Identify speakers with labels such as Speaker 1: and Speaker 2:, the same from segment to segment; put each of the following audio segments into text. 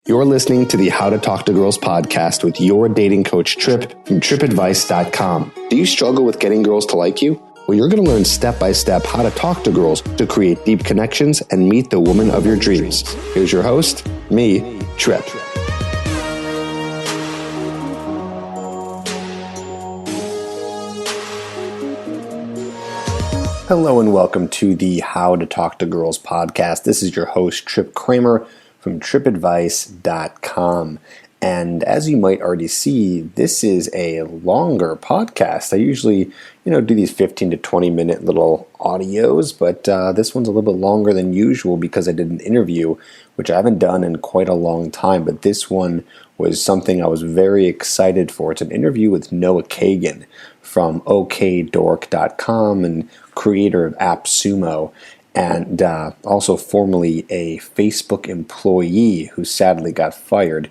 Speaker 1: You're listening to the How to Talk to Girls podcast with your dating coach, Trip, from tripadvice.com. Do you struggle with getting girls to like you? Well, you're going to learn step-by-step how to talk to girls to create deep connections and meet the woman of your dreams. Here's your host, me, Trip. Hello and welcome to the How to Talk to Girls podcast. This is your host, Trip Kramer, from tripadvice.com. And as you might already see, this is a longer podcast. I usually, do these 15 to 20 minute little audios, but this one's a little bit longer than usual because I did an interview, which I haven't done in quite a long time, but this one was something I was very excited for. It's an interview with Noah Kagan from okdork.com and creator of AppSumo, and also formerly a Facebook employee who sadly got fired.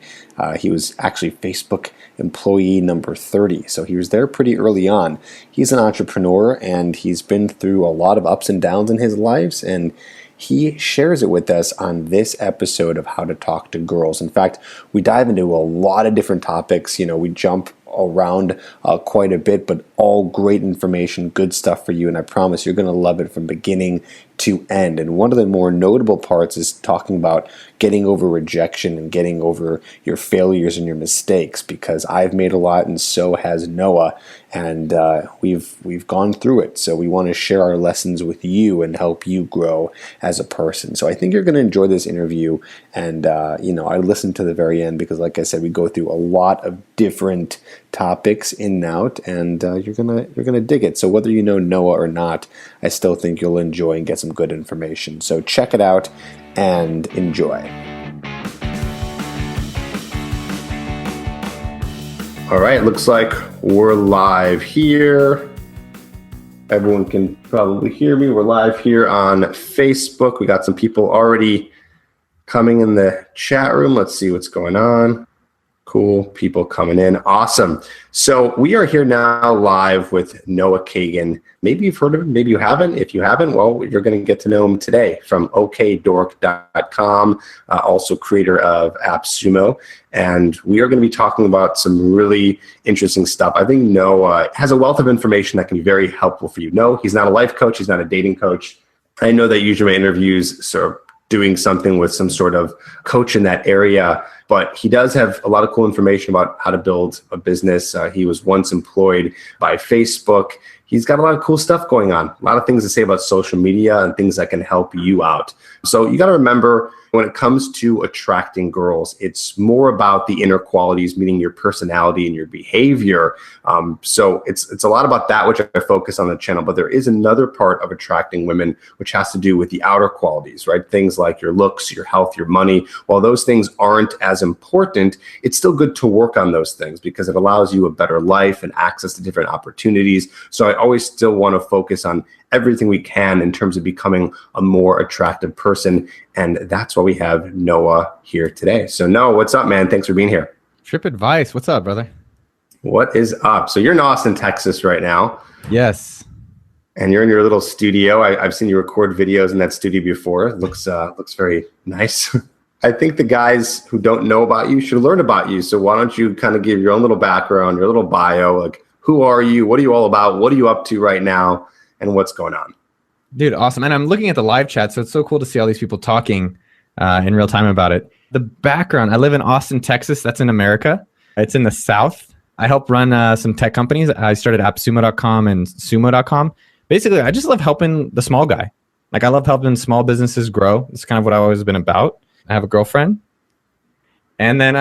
Speaker 1: He was actually Facebook employee number 30, so he was there pretty early on. He's an entrepreneur, and he's been through a lot of ups and downs in his lives, and he shares it with us on this episode of How to Talk to Girls. In fact, we dive into a lot of different topics. We jump around quite a bit, but all great information, good stuff for you, and I promise you're going to love it from beginning to end. And one of the more notable parts is talking about getting over rejection and getting over your failures and your mistakes, because I've made a lot and so has Noah, and we've gone through it. So we want to share our lessons with you and help you grow as a person. So I think you're going to enjoy this interview, and I listened to the very end because, like I said, we go through a lot of different topics in and out, and you're gonna dig it. So whether you know Noah or not, I still think you'll enjoy and get some good information. So check it out and enjoy. All right, looks like we're live here. Everyone can probably hear me. We're live here on Facebook. We got some people already coming in the chat room. Let's see what's going on. Cool people coming in. Awesome. So we are here now live with Noah Kagan. Maybe you've heard of him, maybe you haven't. If you haven't, well, you're going to get to know him today from okdork.com, also creator of AppSumo. And we are going to be talking about some really interesting stuff. I think Noah has a wealth of information that can be very helpful for you. No, he's not a life coach. He's not a dating coach. I know that usually my interviews sort of doing something with some sort of coach in that area, but he does have a lot of cool information about how to build a business. He was once employed by Facebook. He's got a lot of cool stuff going on, a lot of things to say about social media and things that can help you out. So you got to remember, when it comes to attracting girls, it's more about the inner qualities, meaning your personality and your behavior. So it's a lot about that, which I focus on the channel. But there is another part of attracting women, which has to do with the outer qualities, right? Things like your looks, your health, your money. While those things aren't as important, it's still good to work on those things because it allows you a better life and access to different opportunities. So I always still want to focus on everything we can in terms of becoming a more attractive person. And that's why we have Noah here today. So Noah, what's up, man? Thanks for being here.
Speaker 2: Trip Advice. What's up, brother?
Speaker 1: What is up? So you're in Austin, Texas right now.
Speaker 2: Yes.
Speaker 1: And you're in your little studio. I've seen you record videos in that studio before. It looks very nice. I think the guys who don't know about you should learn about you. So why don't you kind of give your own little background, your little bio, like who are you? What are you all about? What are you up to right now? And what's going on?
Speaker 2: Dude, awesome. And I'm looking at the live chat, so it's so cool to see all these people talking in real time about it. The background, I live in Austin, Texas. That's in America. It's in the South. I help run some tech companies. I started AppSumo.com and Sumo.com. Basically, I just love helping the small guy. Like, I love helping small businesses grow. It's kind of what I've always been about. I have a girlfriend. And then,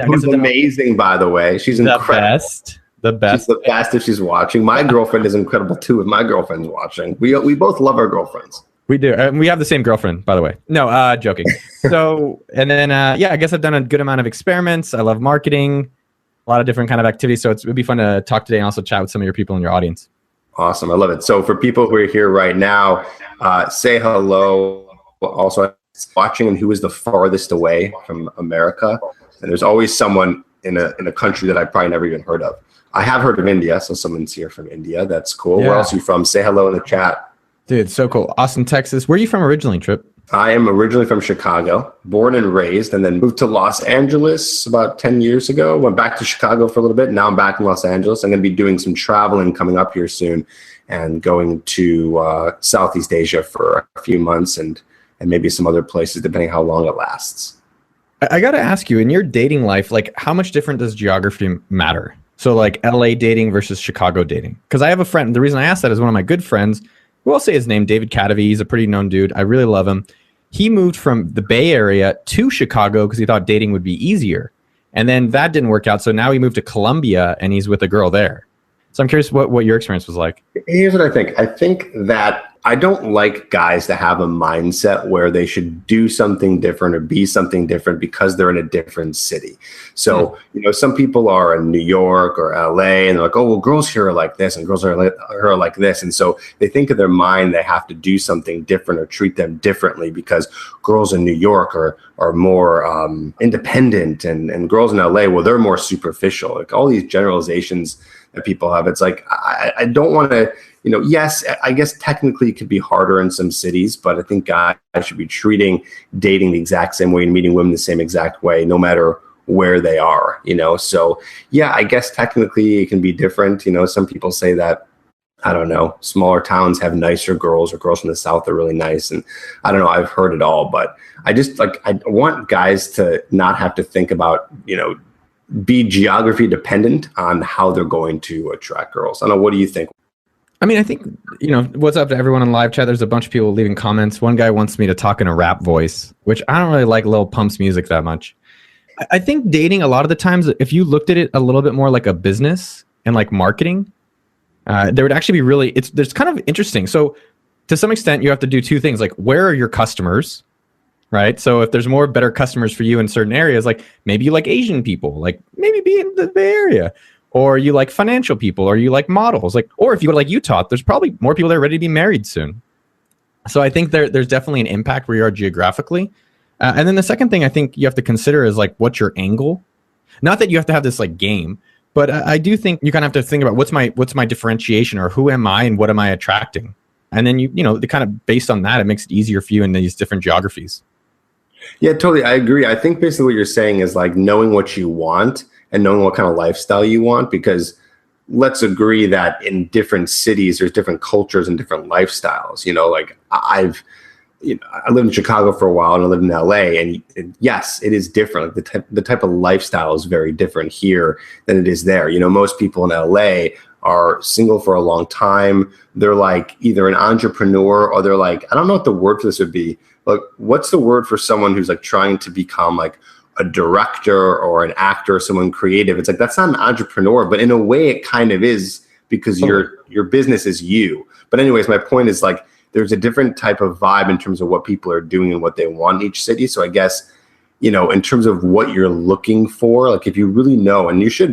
Speaker 1: who's amazing, by the way. She's incredible.
Speaker 2: The best.
Speaker 1: She's the best if she's watching. My girlfriend is incredible too if my girlfriend's watching. We both love our girlfriends.
Speaker 2: We do. And we have the same girlfriend, by the way. No, joking. So, and then, I guess I've done a good amount of experiments. I love marketing, a lot of different kind of activities. So it would be fun to talk today and also chat with some of your people in your audience.
Speaker 1: Awesome. I love it. So for people who are here right now, say hello. Also watching and who is the farthest away from America. And there's always someone in a country that I've probably never even heard of. I have heard of India, so someone's here from India. That's cool. Yeah. Where else are you from? Say hello in the chat.
Speaker 2: Dude, so cool. Austin, Texas. Where are you from originally, Trip?
Speaker 1: I am originally from Chicago, born and raised, and then moved to Los Angeles about 10 years ago. Went back to Chicago for a little bit. Now I'm back in Los Angeles. I'm going to be doing some traveling coming up here soon and going to Southeast Asia for a few months and maybe some other places, depending how long it lasts.
Speaker 2: I got to ask you, in your dating life, like how much different does geography matter? So like LA dating versus Chicago dating? Because I have a friend. The reason I asked that is one of my good friends, who I'll say his name, David Cadavy. He's a pretty known dude. I really love him. He moved from the Bay Area to Chicago because he thought dating would be easier. And then that didn't work out. So now he moved to Columbia and he's with a girl there. So I'm curious what your experience was like.
Speaker 1: Here's what I think. I think that I don't like guys to have a mindset where they should do something different or be something different because they're in a different city. So, some people are in New York or LA and they're like, oh, well, girls here are like this and girls are like this. And so they think in their mind they have to do something different or treat them differently because girls in New York are more independent and girls in LA, well, they're more superficial. Like all these generalizations that people have. It's like, I don't want to, yes, I guess technically it could be harder in some cities, but I think guys should be treating dating the exact same way and meeting women the same exact way, no matter where they are, So yeah, I guess technically it can be different. Some people say that, I don't know, smaller towns have nicer girls or girls from the South are really nice. And I don't know, I've heard it all, but I want guys to not have to think about, be geography dependent on how they're going to attract girls. I don't know. What do you think?
Speaker 2: I mean, I think, what's up to everyone in live chat? There's a bunch of people leaving comments. One guy wants me to talk in a rap voice, which I don't really like Lil Pump's music that much. I think dating, a lot of the times, if you looked at it a little bit more like a business and like marketing, there would actually be there's kind of interesting. So to some extent, you have to do two things. Like, where are your customers? Right. So if there's more better customers for you in certain areas, like maybe you like Asian people, like maybe be in the Bay Area, or you like financial people, or you like models, or if you go to like Utah, there's probably more people that are ready to be married soon. So I think there's definitely an impact where you are geographically. And then the second thing I think you have to consider is like, what's your angle? Not that you have to have this like game, but I do think you kind of have to think about what's my differentiation, or who am I and what am I attracting? And then the kind of based on that, it makes it easier for you in these different geographies.
Speaker 1: Yeah, totally. I agree. I think basically what you're saying is like knowing what you want and knowing what kind of lifestyle you want, because let's agree that in different cities, there's different cultures and different lifestyles. Like I lived in Chicago for a while and I lived in LA, and yes, it is different. Like the type of lifestyle is very different here than it is there. Most people in LA are single for a long time. They're like either an entrepreneur or they're like, I don't know what the word for this would be. Like, what's the word for someone who's like trying to become like a director or an actor or someone creative? It's like, that's not an entrepreneur, but in a way it kind of is, because your business is you. But anyways, my point is like, there's a different type of vibe in terms of what people are doing and what they want in each city. So I guess, in terms of what you're looking for, like if you really know, and you should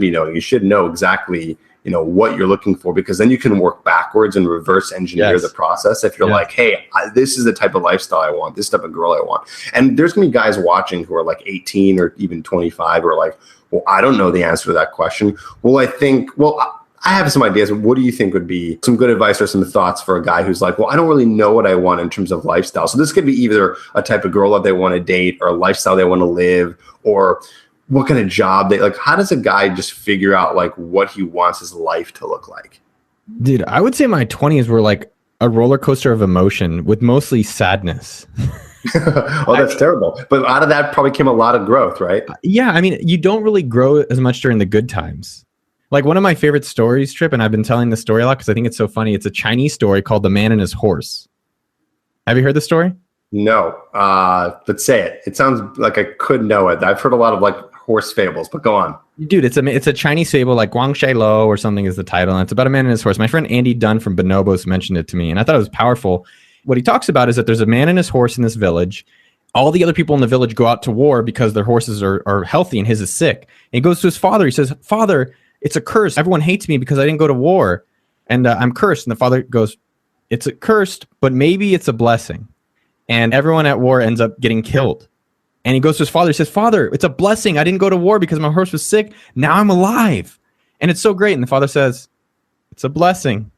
Speaker 1: know exactly, what you're looking for, because then you can work backwards and reverse engineer the process. If you're like, hey, this is the type of lifestyle I want, this type of girl I want. And there's going to be guys watching who are like 18 or even 25 who are like, well, I don't know the answer to that question. Well, I have some ideas. What do you think would be some good advice or some thoughts for a guy who's like, well, I don't really know what I want in terms of lifestyle. So this could be either a type of girl that they want to date, or a lifestyle they want to live, or what kind of job they like. How does a guy just figure out like what he wants his life to look like?
Speaker 2: Dude, I would say my 20s were like a roller coaster of emotion with mostly sadness.
Speaker 1: Oh, that's terrible. But out of that probably came a lot of growth, right?
Speaker 2: Yeah. I mean, you don't really grow as much during the good times. Like one of my favorite stories, Trip, and I've been telling this story a lot because I think it's so funny. It's a Chinese story called The Man and His Horse. Have you heard the story?
Speaker 1: No, but say it. It sounds like I could know it. I've heard a lot of like horse fables, but go on.
Speaker 2: Dude, it's a Chinese fable, like Guang Shai Lo or something is the title, and it's about a man and his horse. My friend Andy Dunn from Bonobos mentioned it to me, and I thought it was powerful. What he talks about is that there's a man and his horse in this village. All the other people in the village go out to war because their horses are healthy and his is sick. And he goes to his father. He says, "Father, it's a curse. Everyone hates me because I didn't go to war, and I'm cursed." And the father goes, "It's a cursed, but maybe it's a blessing." And everyone at war ends up getting killed. And he goes to his father. He says, "Father, it's a blessing. I didn't go to war because my horse was sick. Now I'm alive. And it's so great." And the father says, "It's a blessing,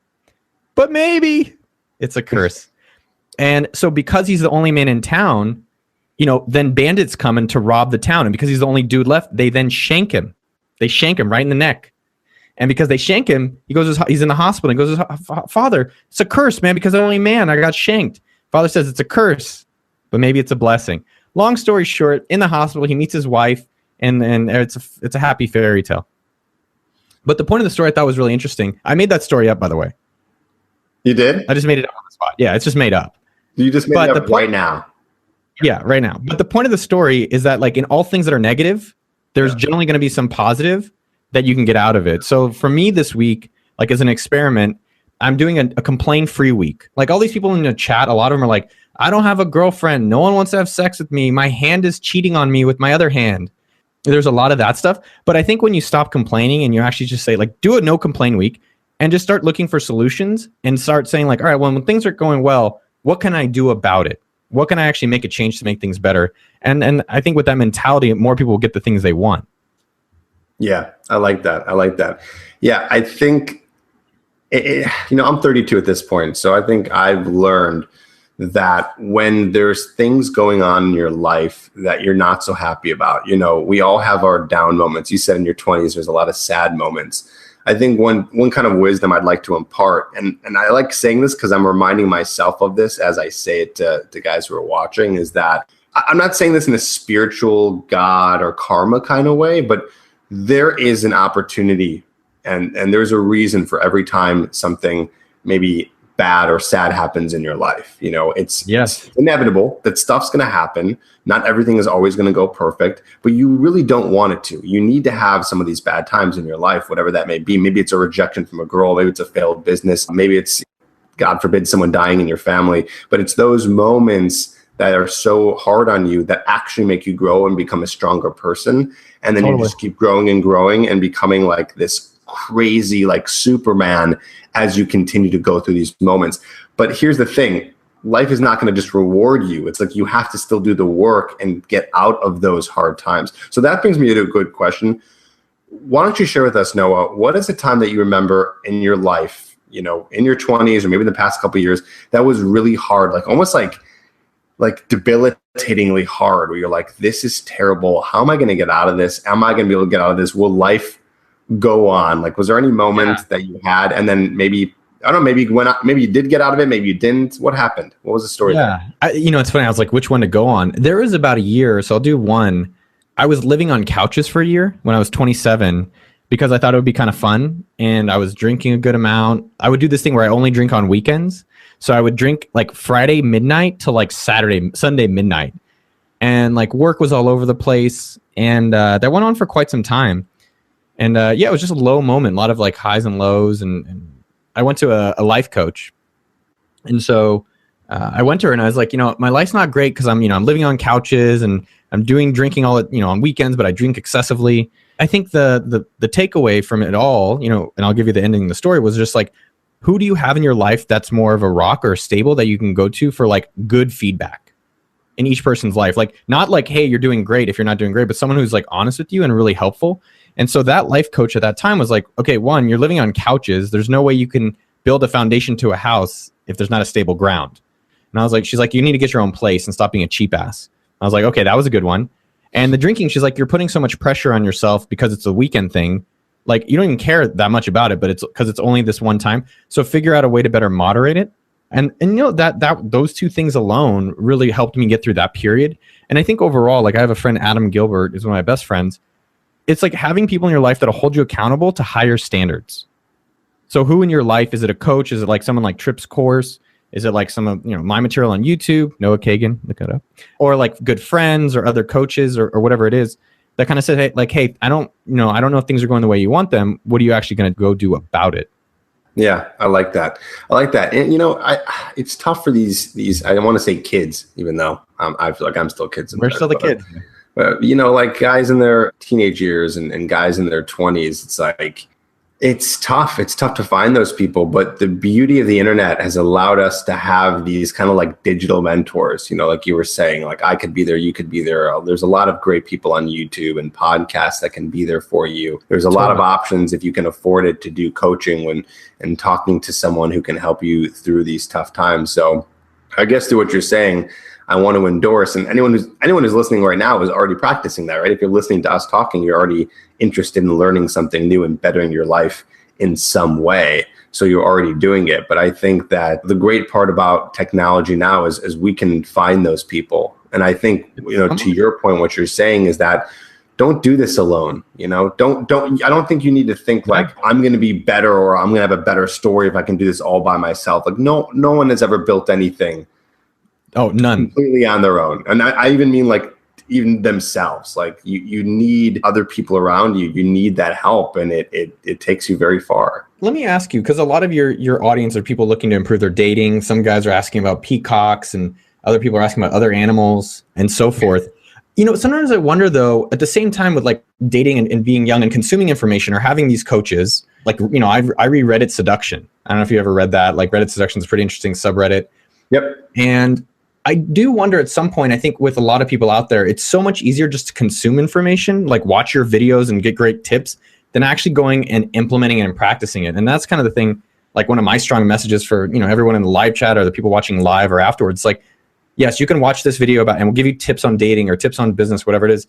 Speaker 2: but maybe it's a curse." And so because he's the only man in town, then bandits come in to rob the town. And because he's the only dude left, they then shank him. They shank him right in the neck. And because they shank him, he's in the hospital. He goes, Father, it's a curse, man, because I'm the only man. I got shanked. Father says it's a curse, but maybe it's a blessing. Long story short, in the hospital, he meets his wife, and it's a happy fairy tale. But the point of the story I thought was really interesting. I made that story up, by the way.
Speaker 1: You did?
Speaker 2: I just made it up on the spot. Yeah, it's just made up.
Speaker 1: You just made it up right now.
Speaker 2: Yeah, right now. But the point of the story is that, like, in all things that are negative, there's generally going to be some positive that you can get out of it. So for me this week, like as an experiment, I'm doing a complain-free week. Like all these people in the chat, a lot of them are like, I don't have a girlfriend. No one wants to have sex with me. My hand is cheating on me with my other hand. There's a lot of that stuff. But I think when you stop complaining and you actually just say, like, do a no complain week and just start looking for solutions and start saying, like, all right, well, when things are going well, what can I do about it? What can I actually make a change to make things better? And I think with that mentality, more people will get the things they want.
Speaker 1: Yeah, I like that. Yeah, I think, I'm 32 at this point. So I think I've learned that when there's things going on in your life that you're not so happy about, we all have our down moments. You said in your 20s, there's a lot of sad moments. I think one kind of wisdom I'd like to impart, and I like saying this because I'm reminding myself of this as I say it to guys who are watching, is that I'm not saying this in a spiritual God or karma kind of way, but there is an opportunity and there's a reason for every time something maybe bad or sad happens in your life. It's inevitable that stuff's going to happen. Not everything is always going to go perfect, but you really don't want it to. You need to have some of these bad times in your life, whatever that may be. Maybe it's a rejection from a girl. Maybe it's a failed business. Maybe it's, God forbid, someone dying in your family. But it's those moments that are so hard on you that actually make you grow and become a stronger person. And then you just keep growing and becoming like this crazy, like Superman as you continue to go through these moments. But here's the thing. Life is not going to just reward you. It's like you have to still do the work and get out of those hard times. So that brings me to a good question. Why don't you share with us, Noah, what is a time that you remember in your life, in your 20s or maybe in the past couple of years that was really hard, like almost like debilitatingly hard, where you're like, this is terrible. How am I going to get out of this? Am I going to be able to get out of this? Will life go on? Like, was there any moment that you had, and then maybe, I don't know, maybe you did get out of it, maybe you didn't? What happened? What was the story there?
Speaker 2: It's funny. I was like, which one to go on? There was about a year, so I'll do one. I was living on couches for a year when I was 27 because I thought it would be kind of fun, and I was drinking a good amount. I would do this thing where I only drink on weekends. So I would drink like Friday midnight to like Sunday midnight. And like work was all over the place. And that went on for quite some time. And it was just a low moment, a lot of like highs and lows. And I went to a life coach. And so I went to her and I was like, my life's not great because I'm living on couches and I'm drinking all on weekends, but I drink excessively. I think the takeaway from it all, and I'll give you the ending of the story, was just like, who do you have in your life that's more of a rock or stable that you can go to for like good feedback in each person's life? Like, not like, hey, you're doing great if you're not doing great, but someone who's like honest with you and really helpful. And so that life coach at that time was like, okay, one, you're living on couches. There's no way you can build a foundation to a house if there's not a stable ground. And I was like, she's like, you need to get your own place and stop being a cheap ass. I was like, okay, that was a good one. And the drinking, she's like, you're putting so much pressure on yourself because it's a weekend thing. Like, you don't even care that much about it, but it's because it's only this one time. So figure out a way to better moderate it. And that those two things alone really helped me get through that period. And I think overall, like, I have a friend, Adam Gilbert, is one of my best friends. It's like having people in your life that'll hold you accountable to higher standards. So who in your life, is it a coach? Is it like someone like Tripp's course? Is it like some of my material on YouTube, Noah Kagan, look it up, or like good friends or other coaches or whatever it is that kind of said, hey, I don't know if things are going the way you want them. What are you actually going to go do about it?
Speaker 1: Yeah, I like that. And it's tough for these. I don't want to say kids, even though I feel like I'm still kids.
Speaker 2: We're still the kids.
Speaker 1: But like guys in their teenage years and guys in their 20s, it's like, it's tough. It's tough to find those people. But the beauty of the internet has allowed us to have these kind of like digital mentors, like you were saying, like I could be there, you could be there. There's a lot of great people on YouTube and podcasts that can be there for you. There's a lot of options if you can afford it to do coaching and talking to someone who can help you through these tough times. So I guess through what you're saying, I want to endorse, and anyone who's listening right now is already practicing that, right? If you're listening to us talking, you're already interested in learning something new and bettering your life in some way. So you're already doing it. But I think that the great part about technology now is we can find those people. And I think, to your point, what you're saying is that don't do this alone. I don't think you need to think like I'm going to be better or I'm going to have a better story if I can do this all by myself. Like no one has ever built anything.
Speaker 2: Oh, none.
Speaker 1: Completely on their own. And I even mean like even themselves. Like you need other people around you. You need that help, and it takes you very far.
Speaker 2: Let me ask you, because a lot of your audience are people looking to improve their dating. Some guys are asking about peacocks, and other people are asking about other animals and so forth. Sometimes I wonder though, at the same time with like dating and being young and consuming information or having these coaches, like, I read Reddit Seduction. I don't know if you ever read that. Like Reddit Seduction is a pretty interesting subreddit.
Speaker 1: Yep.
Speaker 2: And I do wonder at some point, I think with a lot of people out there, it's so much easier just to consume information, like watch your videos and get great tips, than actually going and implementing it and practicing it. And that's kind of the thing, like one of my strong messages for, everyone in the live chat or the people watching live or afterwards, like, yes, you can watch this video and we'll give you tips on dating or tips on business, whatever it is.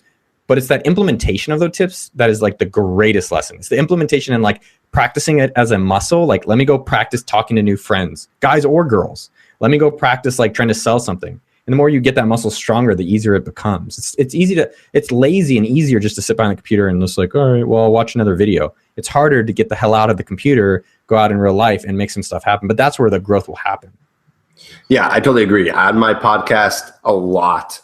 Speaker 2: But it's that implementation of those tips that is like the greatest lesson. It's the implementation and like practicing it as a muscle. Like, let me go practice talking to new friends, guys or girls. Let me go practice like trying to sell something. And the more you get that muscle stronger, the easier it becomes. It's lazy and easier just to sit behind the computer and just like, all right, well, I'll watch another video. It's harder to get the hell out of the computer, go out in real life and make some stuff happen. But that's where the growth will happen.
Speaker 1: Yeah, I totally agree. On my podcast a lot.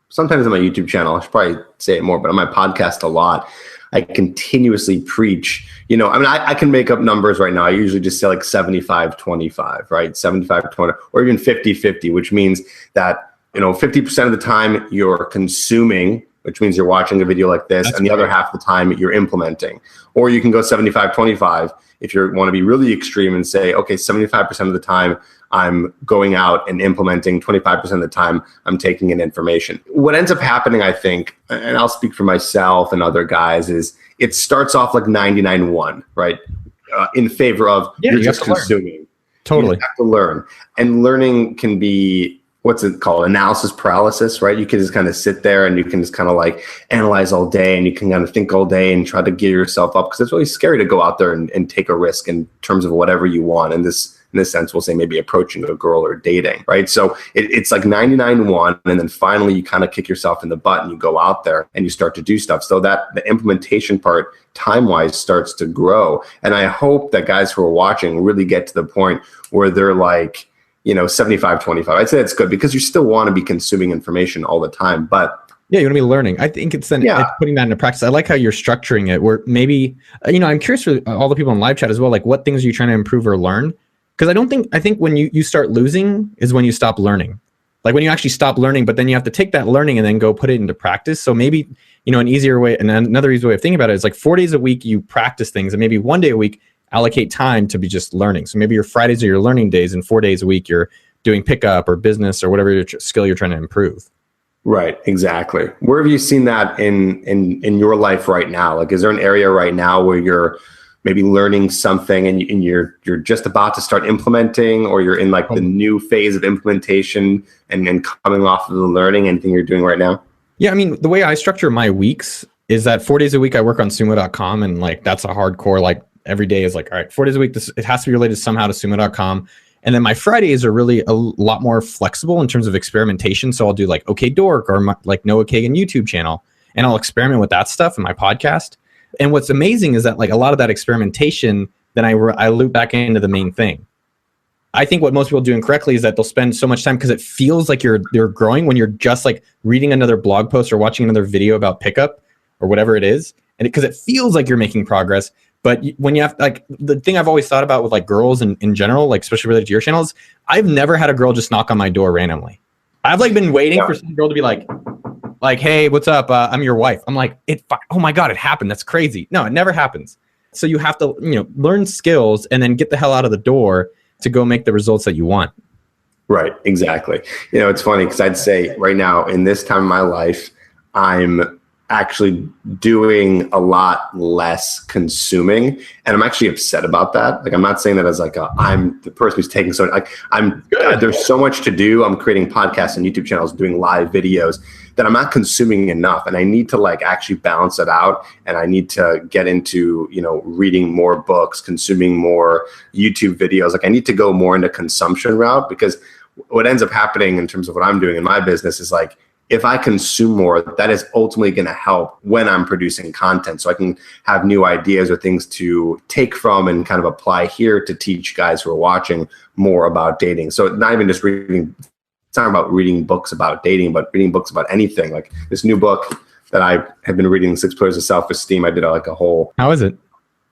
Speaker 1: Sometimes on my YouTube channel, I should probably say it more, but on my podcast a lot, I continuously preach, I can make up numbers right now. I usually just say like 75-25, right? 75-20 or even 50-50, which means that, 50% of the time you're consuming, which means you're watching a video like this, and the other half of the time you're implementing. Or you can go 75-25 if you want to be really extreme and say, okay, 75% of the time I'm going out and implementing, 25% of the time I'm taking in information. What ends up happening, I think, and I'll speak for myself and other guys, is it starts off like 99-1, right? In favor of you're just consuming.
Speaker 2: Totally.
Speaker 1: You have to learn. And learning can be, what's it called? Analysis paralysis, right? You can just kind of sit there and you can just kind of like analyze all day and you can kind of think all day and try to gear yourself up, because it's really scary to go out there and take a risk in terms of whatever you want. And in this sense, we'll say maybe approaching a girl or dating, right? So it's like 99-1, and then finally you kind of kick yourself in the butt and you go out there and you start to do stuff. So that the implementation part time-wise starts to grow. And I hope that guys who are watching really get to the point where they're like, 75-25. I'd say that's good, because you still want to be consuming information all the time, but
Speaker 2: yeah, you want to be learning. I think it's then it's putting that into practice. I like how you're structuring it, where maybe, I'm curious for all the people in live chat as well, like what things are you trying to improve or learn? Because I think when you start losing is when you stop learning. Like when you actually stop learning, but then you have to take that learning and then go put it into practice. So maybe, an easier way, and another easy way of thinking about it is like 4 days a week, you practice things, and maybe 1 day a week, allocate time to be just learning. So maybe your Fridays are your learning days, and 4 days a week, you're doing pickup or business or whatever skill you're trying to improve.
Speaker 1: Right, exactly. Where have you seen that in your life right now? Like, is there an area right now where you're maybe learning something and you're just about to start implementing, or you're in like the new phase of implementation and coming off of the learning? Anything you're doing right now?
Speaker 2: Yeah, I mean, the way I structure my weeks is that 4 days a week I work on sumo.com, and like that's a hardcore, like every day is like, all right, 4 days a week, it has to be related somehow to sumo.com. And then my Fridays are really a lot more flexible in terms of experimentation. So I'll do like OK Dork or like Noah Kagan YouTube channel, and I'll experiment with that stuff in my podcast. And what's amazing is that like a lot of that experimentation, then I loop back into the main thing. I think what most people do incorrectly is that they'll spend so much time because it feels like you're growing when you're just like reading another blog post or watching another video about pickup or whatever it is. And because it feels like you're making progress. But when you have like the thing I've always thought about with like girls in general, like especially related to your channels, I've never had a girl just knock on my door randomly. I've like been waiting for some girl to be like, hey, what's up? I'm your wife. I'm like, oh my God, it happened. That's crazy. No, it never happens. So you have to, learn skills and then get the hell out of the door to go make the results that you want.
Speaker 1: Right. Exactly. It's funny because I'd say right now in this time of my life, I'm actually doing a lot less consuming, and I'm actually upset about that. Like, I'm not saying that as like I'm the person who's taking so like there's so much to do. I'm creating podcasts and YouTube channels, doing live videos that I'm not consuming enough, and I need to like actually balance it out. And I need to get into, you know, reading more books, consuming more YouTube videos. Like, I need to go more into consumption route, because what ends up happening in terms of what I'm doing in my business is like, if I consume more, that is ultimately going to help when I'm producing content. So I can have new ideas or things to take from and kind of apply here to teach guys who are watching more about dating. So not even just reading, it's not about reading books about dating, but reading books about anything. Like this new book that I have been reading, 6 Pillars of Self-Esteem. I did like a whole.
Speaker 2: How is it?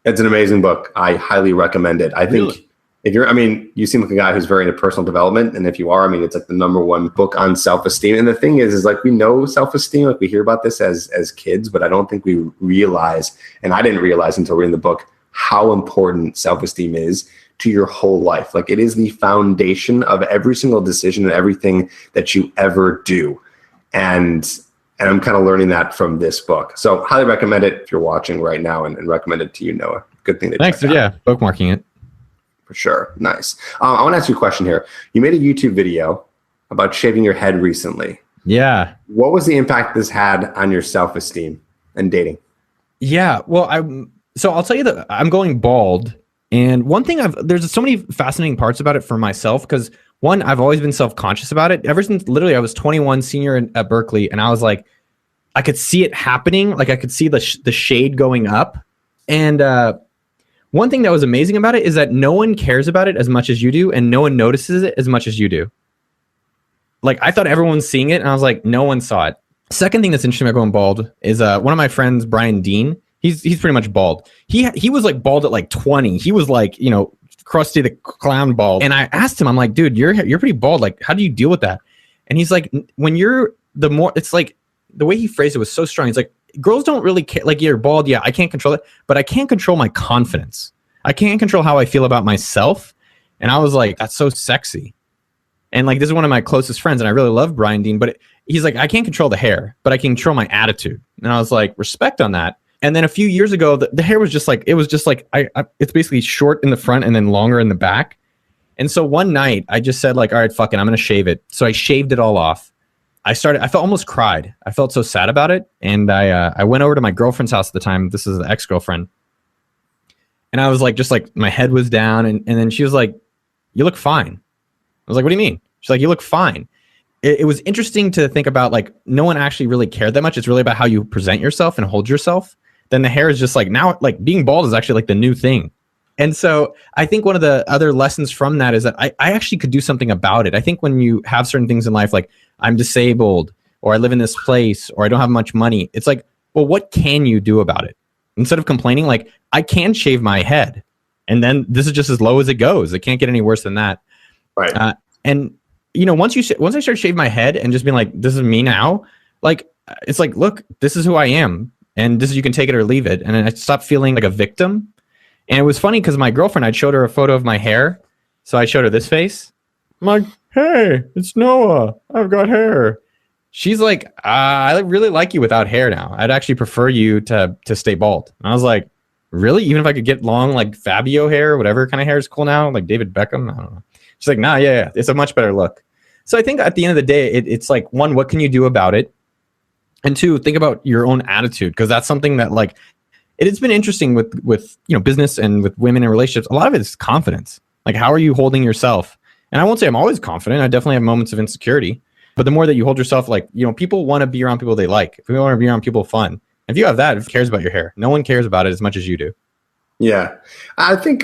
Speaker 1: It's an amazing book. I highly recommend it. I think.
Speaker 2: Really?
Speaker 1: If you're, I mean, you seem like a guy who's very into personal development. And if you are, I mean, it's like the #1 book on self-esteem. And the thing is like, we know self-esteem, like we hear about this as kids, but I don't think we realize, and I didn't realize until reading the book, how important self-esteem is to your whole life. Like, it is the foundation of every single decision and everything that you ever do. And I'm kind of learning that from this book. So highly recommend it if you're watching right now, and recommend it to you, Noah. Good thing to
Speaker 2: Thanks.
Speaker 1: check out.
Speaker 2: Yeah, bookmarking it.
Speaker 1: For sure. Nice. I want to ask you a question here. You made a YouTube video about shaving your head recently.
Speaker 2: Yeah.
Speaker 1: What was the impact this had on your self-esteem and dating?
Speaker 2: Yeah. Well, I'll tell you that I'm going bald. And one thing there's so many fascinating parts about it for myself, because one, I've always been self-conscious about it ever since literally I was 21, senior at Berkeley. And I was like, I could see it happening. Like I could see the shade going up. And, one thing that was amazing about it is that no one cares about it as much as you do, and no one notices it as much as you do. Like, I thought everyone's seeing it, and I was like, no one saw it. Second thing that's interesting about going bald is one of my friends, Brian Dean. He's pretty much bald. He was like bald at like 20. He was like, you know, Krusty the Clown bald. And I asked him, I'm like, dude, you're pretty bald. Like, how do you deal with that? And he's like, when you're it's like the way he phrased it was so strong. He's like, girls don't really care. Like, you're bald. Yeah, I can't control it, but I can't control my confidence. I can't control how I feel about myself. And I was like, that's so sexy. And like, this is one of my closest friends, and I really love Brian Dean, but he's like, I can't control the hair, but I can control my attitude. And I was like, respect on that. And then a few years ago, the hair was just like, it's basically short in the front and then longer in the back. And so one night I just said like, all right, fuck it, I'm going to shave it. So I shaved it all off. I felt almost cried. I felt so sad about it. And I went over to my girlfriend's house at the time. This is the ex-girlfriend. And I was like, just like my head was down. And then she was like, you look fine. I was like, what do you mean? She's like, you look fine. It was interesting to think about, like, no one actually really cared that much. It's really about how you present yourself and hold yourself. Then the hair is just like, now, like, being bald is actually like the new thing. And so I think one of the other lessons from that is that I actually could do something about it. I think when you have certain things in life, like I'm disabled, or I live in this place, or I don't have much money, it's like, well, what can you do about it? Instead of complaining, like, I can shave my head, and then this is just as low as it goes. It can't get any worse than that.
Speaker 1: Right.
Speaker 2: And you know, once I started shaving my head and just being like, this is me now, like, it's like, look, this is who I am, and this is, you can take it or leave it. And I stopped feeling like a victim. And it was funny because my girlfriend, I'd showed her a photo of my hair. So I showed her this face. I'm like, hey, it's Noah. I've got hair. She's like, I really like you without hair now. I'd actually prefer you to stay bald. And I was like, really? Even if I could get long, like Fabio hair, whatever kind of hair is cool now, like David Beckham? I don't know. She's like, nah, yeah, it's a much better look. So I think at the end of the day, it's like, one, what can you do about it? And two, think about your own attitude, because that's something that, like, it's been interesting with you know, business and with women in relationships. A lot of it is confidence. Like, how are you holding yourself? And I won't say I'm always confident. I definitely have moments of insecurity. But the more that you hold yourself, like, you know, people want to be around people they like. If you want to be around people fun. If you have that, who cares about your hair? No one cares about it as much as you do.
Speaker 1: Yeah. I think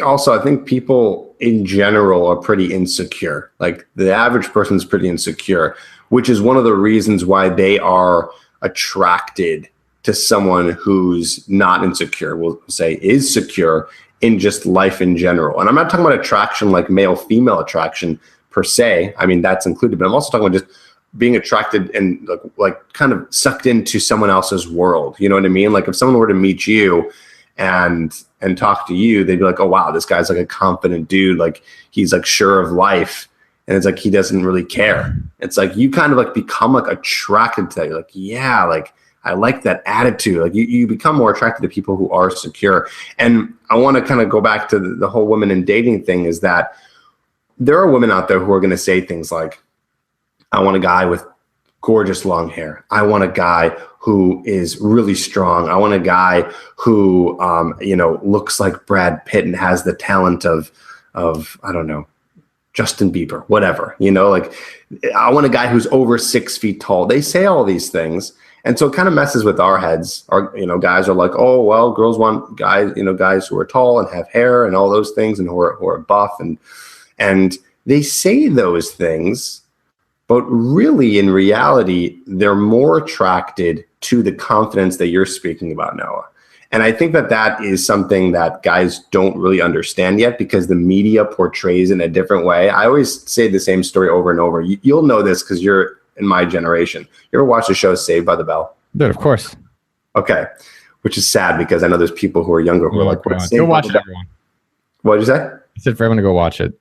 Speaker 1: people in general are pretty insecure. Like, the average person's pretty insecure, which is one of the reasons why they are attracted to someone who's not insecure, we'll say is secure in just life in general. And I'm not talking about attraction like male-female attraction per se. I mean, that's included, but I'm also talking about just being attracted and like kind of sucked into someone else's world. You know what I mean? Like, if someone were to meet you and talk to you, they'd be like, oh, wow, this guy's like a confident dude. Like, he's like sure of life. And it's like, he doesn't really care. It's like, you kind of like become like attracted to that. You're like, yeah, like, I like that attitude. Like you become more attracted to people who are secure. And I want to kind of go back to the whole women in dating thing, is that there are women out there who are going to say things like, I want a guy with gorgeous long hair. I want a guy who is really strong. I want a guy who, looks like Brad Pitt and has the talent of, I don't know, Justin Bieber, whatever, like I want a guy who's over 6 feet tall. They say all these things. And so it kind of messes with our heads. Guys are like, oh, well, girls want guys who are tall and have hair and all those things and who are buff. And they say those things, but really in reality, they're more attracted to the confidence that you're speaking about, Noah. And I think that is something that guys don't really understand yet, because the media portrays in a different way. I always say the same story over and over. You'll know this because you're in my generation. You ever watch the show Saved by the Bell?
Speaker 2: Dude, of course.
Speaker 1: Okay. Which is sad, because I know there's people who are younger who are like, what's
Speaker 2: go watch it, everyone.
Speaker 1: What did you say?
Speaker 2: I said for everyone to go watch it.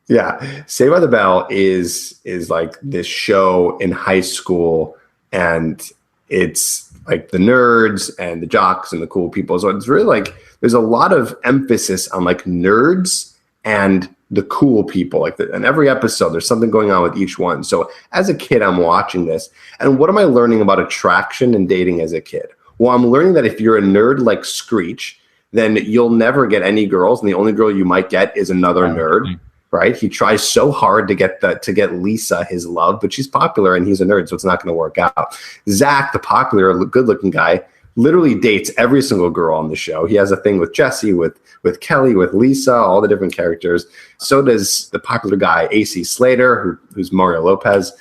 Speaker 1: Yeah. Saved by the Bell is like this show in high school, and it's like the nerds and the jocks and the cool people. So it's really like there's a lot of emphasis on like nerds and the cool people. Like in every episode, there's something going on with each one. So as a kid, I'm watching this, and what am I learning about attraction and dating as a kid? Well, I'm learning that if you're a nerd like Screech, then you'll never get any girls, and the only girl you might get is another nerd. Right? He tries so hard to get Lisa his love, but she's popular and he's a nerd, so it's not going to work out. Zach, the popular, good-looking guy, literally dates every single girl on the show. He has a thing with Jesse, with Kelly, with Lisa, all the different characters. So does the popular guy, AC Slater, who's Mario Lopez.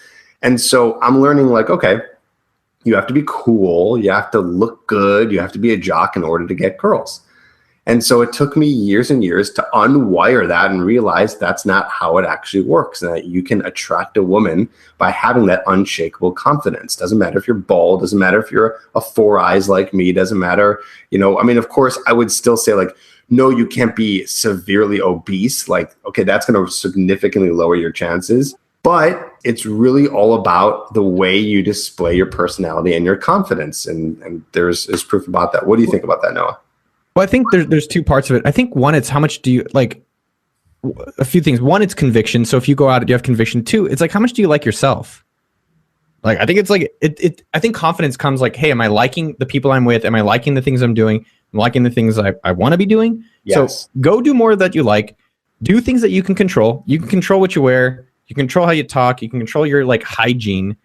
Speaker 1: And so I'm learning, like, okay, you have to be cool, you have to look good, you have to be a jock in order to get girls. And so it took me years and years to unwire that and realize that's not how it actually works, and that you can attract a woman by having that unshakable confidence. Doesn't matter if you're bald, doesn't matter if you're a four eyes like me, doesn't matter, of course, I would still say, like, no, you can't be severely obese. Like, okay, that's going to significantly lower your chances. But it's really all about the way you display your personality and your confidence. And there's proof about that. What do you think about that, Noah?
Speaker 2: Well, I think there's two parts of it. I think one, it's how much do you like a few things. One, it's conviction. So if you go out, you have conviction. Two, it's like, how much do you like yourself? Like, I think it's like, I think confidence comes like, hey, am I liking the people I'm with? Am I liking the things I'm doing? Am I liking the things I want to be doing? Yes. So go do more that you like. Do things that you can control. You can control what you wear. You can control how you talk. You can control your like hygiene.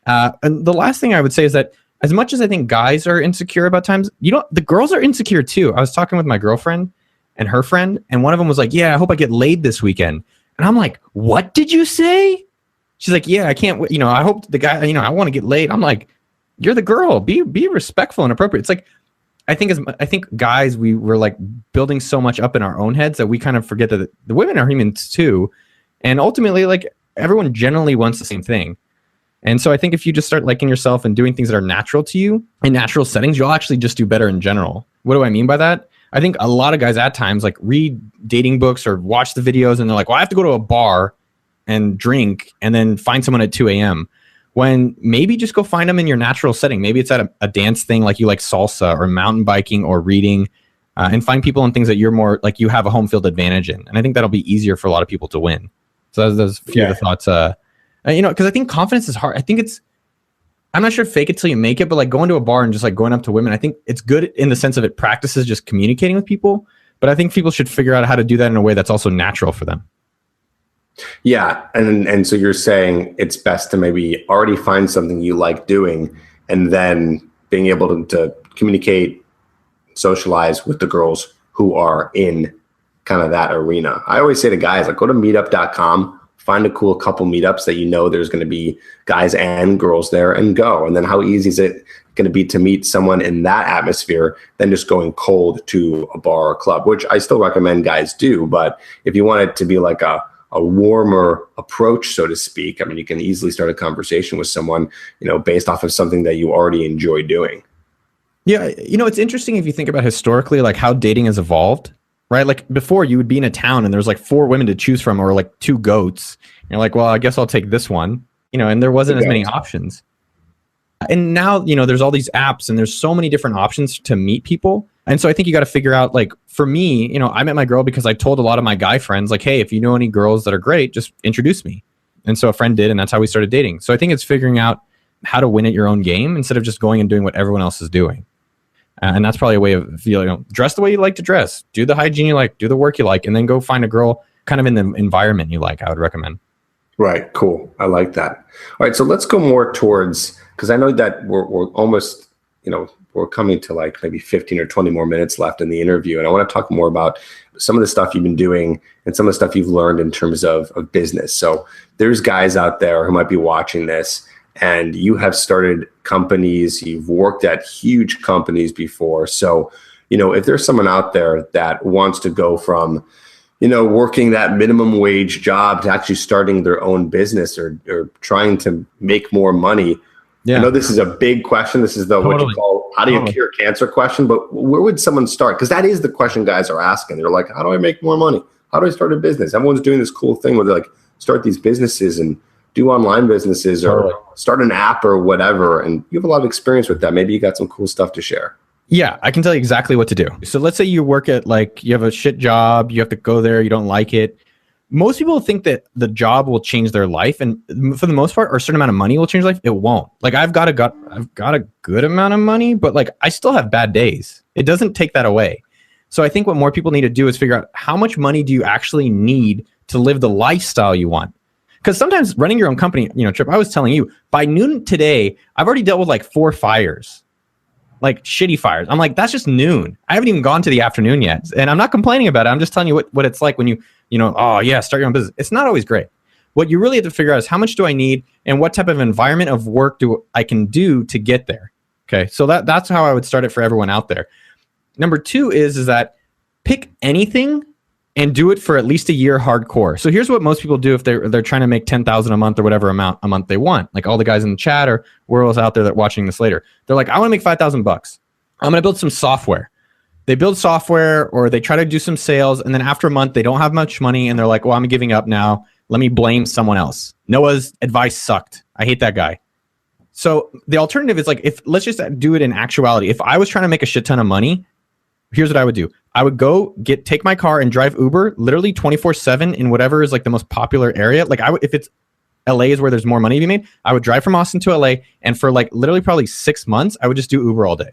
Speaker 2: And the last thing I would say is that, as much as I think guys are insecure about times, the girls are insecure too. I was talking with my girlfriend and her friend, and one of them was like, yeah, I hope I get laid this weekend. And I'm like, what did you say? She's like, yeah, I can't, I hope the guy, I want to get laid. I'm like, you're the girl, be respectful and appropriate. It's like, I think guys, we're like building so much up in our own heads that we kind of forget that the women are humans too. And ultimately, like, everyone generally wants the same thing. And so I think if you just start liking yourself and doing things that are natural to you in natural settings, you'll actually just do better in general. What do I mean by that? I think a lot of guys at times like read dating books or watch the videos and they're like, well, I have to go to a bar and drink and then find someone at 2 a.m. When maybe just go find them in your natural setting. Maybe it's at a dance thing, like you like salsa or mountain biking or reading, and find people in things that you're more like you have a home field advantage in. And I think that'll be easier for a lot of people to win. So those few of the thoughts. Because I think confidence is hard. I think I'm not sure fake it till you make it, but like going to a bar and just like going up to women, I think it's good in the sense of it practices just communicating with people. But I think people should figure out how to do that in a way that's also natural for them.
Speaker 1: Yeah. And so you're saying it's best to maybe already find something you like doing and then being able to communicate, socialize with the girls who are in kind of that arena. I always say to guys, like, go to meetup.com. Find a cool couple meetups that there's going to be guys and girls there, and go. And then how easy is it going to be to meet someone in that atmosphere than just going cold to a bar or club, which I still recommend guys do. But if you want it to be like a warmer approach, so to speak, I mean, you can easily start a conversation with someone, based off of something that you already enjoy doing.
Speaker 2: Yeah. It's interesting if you think about historically, like how dating has evolved. Right? Like before you would be in a town and there's like 4 women to choose from or like 2 goats. And you're like, well, I guess I'll take this one, and there wasn't as many options. And now, there's all these apps and there's so many different options to meet people. And so I think you got to figure out, like, for me, I met my girl because I told a lot of my guy friends, like, hey, if you know any girls that are great, just introduce me. And so a friend did, and that's how we started dating. So I think it's figuring out how to win at your own game instead of just going and doing what everyone else is doing. And that's probably a way of feeling, dress the way you like to dress, do the hygiene you like, do the work you like, and then go find a girl kind of in the environment you like, I would recommend.
Speaker 1: Right. Cool. I like that. All right. So let's go more towards, because I know that we're almost, we're coming to like maybe 15 or 20 more minutes left in the interview. And I want to talk more about some of the stuff you've been doing and some of the stuff you've learned in terms of business. So there's guys out there who might be watching this, and you have started companies, you've worked at huge companies before. So, if there's someone out there that wants to go from, working that minimum wage job to actually starting their own business or trying to make more money. Yeah. I know this is a big question. This is what you call, how do you cure cancer question, but where would someone start? Because that is the question guys are asking. They're like, how do I make more money? How do I start a business? Everyone's doing this cool thing where they like start these businesses and do online businesses or start an app or whatever. And you have a lot of experience with that. Maybe you got some cool stuff to share.
Speaker 2: Yeah, I can tell you exactly what to do. So let's say you work at, like, you have a shit job, you have to go there, you don't like it. Most people think that the job will change their life, and for the most part, or a certain amount of money will change life. It won't. Like, I've got a good amount of money, but like I still have bad days. It doesn't take that away. So I think what more people need to do is figure out how much money do you actually need to live the lifestyle you want. Because sometimes running your own company, Trip, I was telling you, by noon today, I've already dealt with like 4 fires. Like shitty fires. I'm like, that's just noon. I haven't even gone to the afternoon yet. And I'm not complaining about it. I'm just telling you what it's like when you start your own business. It's not always great. What you really have to figure out is how much do I need and what type of environment of work I can do to get there. Okay. So that's how I would start it for everyone out there. Number 2 is that pick anything and do it for at least a year hardcore. So here's what most people do if they're trying to make $10,000 a month or whatever amount a month they want. Like all the guys in the chat or worlds out there that watching this later. They're like, I want to make $5,000. I'm going to build some software. They build software or they try to do some sales. And then after a month, they don't have much money. And they're like, well, I'm giving up now. Let me blame someone else. Noah's advice sucked. I hate that guy. So the alternative is like, let's just do it in actuality. If I was trying to make a shit ton of money, here's what I would do. I would go take my car and drive Uber literally 24/7 in whatever is like the most popular area. Like if it's LA is where there's more money to be made, I would drive from Austin to LA. And for like literally probably 6 months, I would just do Uber all day.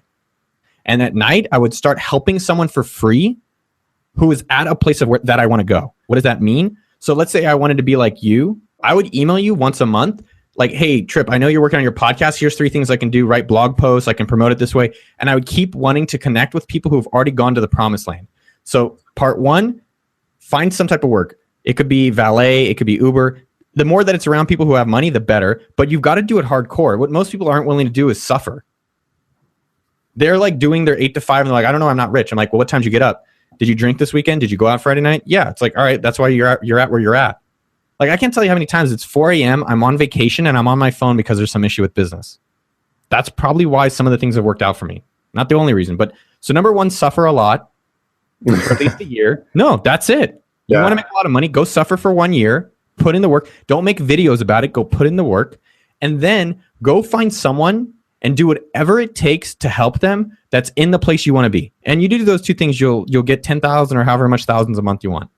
Speaker 2: And at night, I would start helping someone for free who is at a place that I want to go. What does that mean? So let's say I wanted to be like you. I would email you once a month. Like, hey, Trip, I know you're working on your podcast. Here's 3 things I can do. Write blog posts. I can promote it this way. And I would keep wanting to connect with people who have already gone to the promised land. So part 1, find some type of work. It could be valet. It could be Uber. The more that it's around people who have money, the better. But you've got to do it hardcore. What most people aren't willing to do is suffer. They're like doing their 8 to 5. And they're like, I don't know, I'm not rich. I'm like, well, what time did you get up? Did you drink this weekend? Did you go out Friday night? Yeah. It's like, all right, that's why you're at where you're at. Like, I can't tell you how many times it's 4 a.m. I'm on vacation and I'm on my phone because there's some issue with business. That's probably why some of the things have worked out for me. Not the only reason, but so number 1, suffer a lot for at least a year. No, that's it. You want to make a lot of money, go suffer for 1 year, put in the work. Don't make videos about it. Go put in the work and then go find someone and do whatever it takes to help them that's in the place you want to be. And you do those 2 things, you'll get 10,000 or however much thousands a month you want.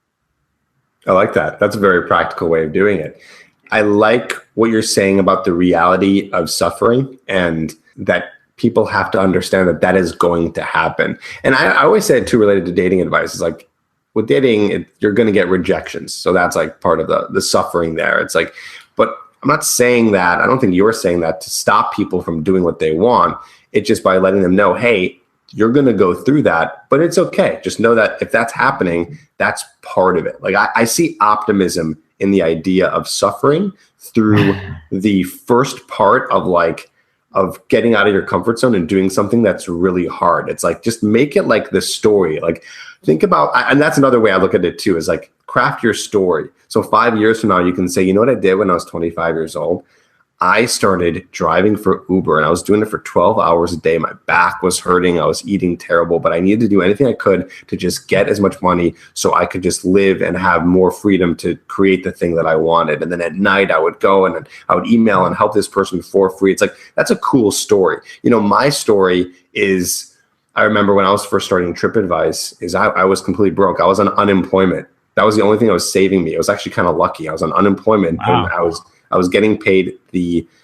Speaker 1: I like that. That's a very practical way of doing it. I like what you're saying about the reality of suffering and that people have to understand that that is going to happen. And I always say it too, related to dating advice. It's like with dating, you're going to get rejections. So that's like part of the suffering there. It's like, but I'm not saying that. I don't think you're saying that to stop people from doing what they want. It's just by letting them know, hey, you're going to go through that, but it's okay. Just know that if that's happening, that's part of it. Like I see optimism in the idea of suffering through the first part of getting out of your comfort zone and doing something that's really hard. It's like, just make it like the story. Like think about, and that's another way I look at it too, is like craft your story. So 5 years from now, you can say, you know what I did when I was 25 years old? I started driving for Uber, and I was doing it for 12 hours a day. My back was hurting. I was eating terrible, but I needed to do anything I could to just get as much money so I could just live and have more freedom to create the thing that I wanted. And then at night I would go and I would email and help this person for free. It's like, that's a cool story. My story is, I remember when I was first starting TripAdvice, is I was completely broke. I was on unemployment. That was the only thing that was saving me. It was actually kind of lucky. I was on unemployment. Wow. And I was getting paid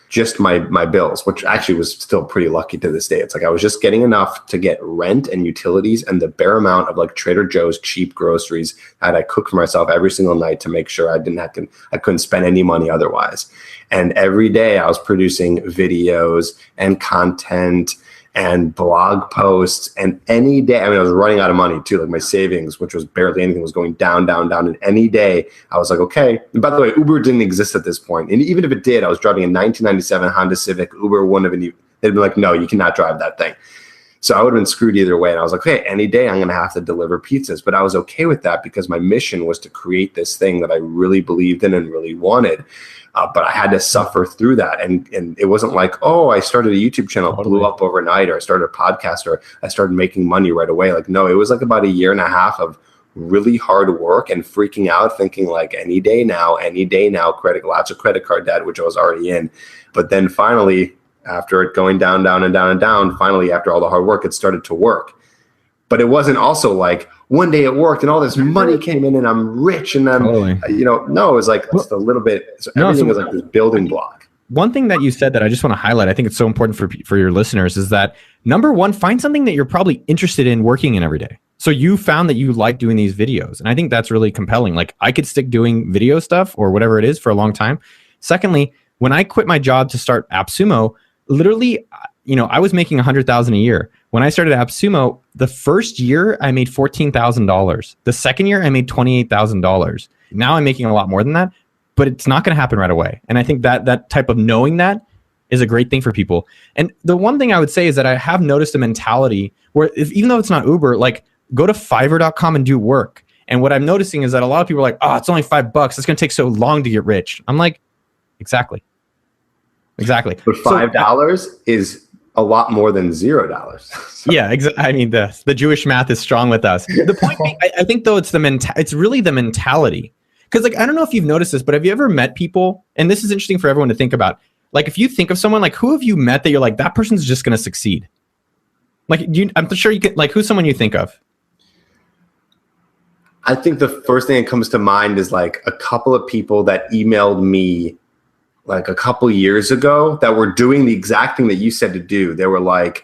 Speaker 1: just my bills, which actually was still pretty lucky to this day. It's like I was just getting enough to get rent and utilities and the bare amount of like Trader Joe's cheap groceries that I cooked for myself every single night to make sure I couldn't spend any money otherwise. And every day I was producing videos and content and blog posts, and any day, I was running out of money too, like my savings, which was barely anything, was going down. And any day I was like, okay. And by the way, Uber didn't exist at this point. And even if it did, I was driving a 1997 Honda Civic. Uber wouldn't have been, they'd be like, no, you cannot drive that thing. So I would have been screwed either way. And I was like, okay, any day I'm going to have to deliver pizzas. But I was okay with that because my mission was to create this thing that I really believed in and really wanted. But I had to suffer through that. And it wasn't like, oh, I started a YouTube channel, blew up overnight, or I started a podcast, or I started making money right away. Like, no, it was like about a year and a half of really hard work and freaking out, thinking like any day now, lots of credit card debt, which I was already in. But then finally, after it going down, finally, after all the hard work, it started to work. But it wasn't also like one day it worked and all this money came in and I'm rich and I'm, no, it was like just a little bit. So everything was like this building block.
Speaker 2: One thing that you said that I just want to highlight, I think it's so important for your listeners, is that number one, find something that you're probably interested in working in every day. So you found that you like doing these videos. And I think that's really compelling. Like I could stick doing video stuff or whatever it is for a long time. Secondly, when I quit my job to start AppSumo, literally, I was making $100,000 a year. When I started AppSumo, the first year I made $14,000. The second year I made $28,000. Now I'm making a lot more than that, but it's not going to happen right away. And I think that type of knowing that is a great thing for people. And the one thing I would say is that I have noticed a mentality where even though it's not Uber, like go to Fiverr.com and do work. And what I'm noticing is that a lot of people are like, oh, it's only $5. It's going to take so long to get rich. I'm like, exactly. But
Speaker 1: $5 is a lot more than $0. So.
Speaker 2: Yeah, exactly. I mean, the Jewish math is strong with us. The point being, I think though it's really the mentality. Because like I don't know if you've noticed this, but have you ever met people? And this is interesting for everyone to think about. Like if you think of someone, like who have you met that you're like that person's just going to succeed? Like I'm sure you could. Like who's someone you think of?
Speaker 1: I think the first thing that comes to mind is like a couple of people that emailed me like a couple years ago that were doing the exact thing that you said to do. They were like,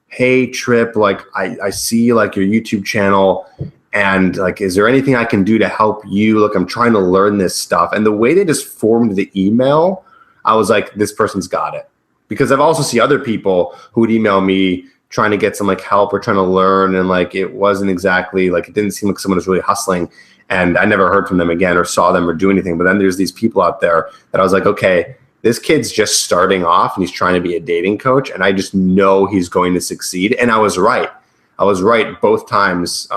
Speaker 1: hey, Trip, like I see like your YouTube channel and like, is there anything I can do to help you? Look, I'm trying to learn this stuff. And the way they just formed the email, I was like, this person's got it. Because I've also seen other people who would email me trying to get some like help or trying to learn. And like, it wasn't exactly like, it didn't seem like someone was really hustling. And I never heard from them again or saw them or do anything. But then there's these people out there that I was like, okay, this kid's just starting off and he's trying to be a dating coach. And I just know he's going to succeed. And I was right. I was right both times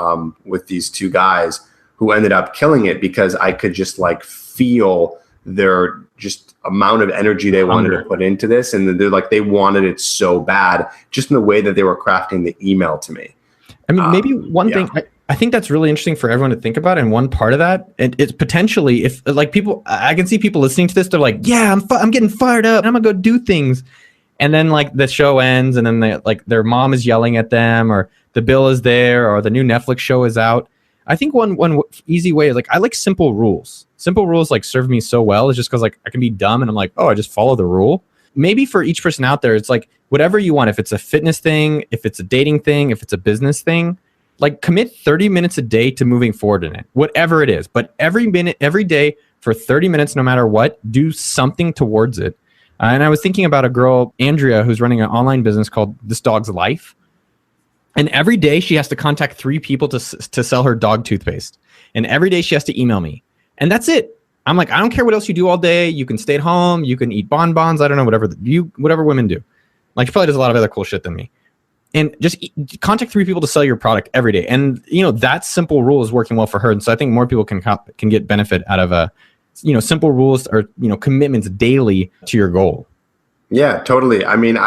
Speaker 1: with these two guys who ended up killing it because I could just like feel their just amount of energy they wanted to put into this. And they're like, they wanted it so bad just in the way that they were crafting the email to me.
Speaker 2: I mean, maybe one thing I think that's really interesting for everyone to think about. And one part of that, it's potentially if like people, I can see people listening to this, they're like, yeah, I'm getting fired up. I'm gonna go do things. And then like the show ends and then like their mom is yelling at them or the bill is there or the new Netflix show is out. I think one easy way is like, I like simple rules. Simple rules like serve me so well is just because like I can be dumb and I'm like, oh, I just follow the rule. Maybe for each person out there, it's like whatever you want. If it's a fitness thing, if it's a dating thing, if it's a business thing, like commit 30 minutes a day to moving forward in it, whatever it is. But every minute, every day for 30 minutes, no matter what, do something towards it. And I was thinking about a girl, Andrea, who's running an online business called This Dog's Life. And every day she has to contact 3 people to sell her dog toothpaste. And every day she has to email me. And that's it. I'm like, I don't care what else you do all day. You can stay at home. You can eat bonbons. I don't know, whatever women do. Like she probably does a lot of other cool shit than me. And just contact 3 people to sell your product every day. And, that simple rule is working well for her. And so I think more people can get benefit out of simple rules or, commitments daily to your goal.
Speaker 1: Yeah, totally. I mean,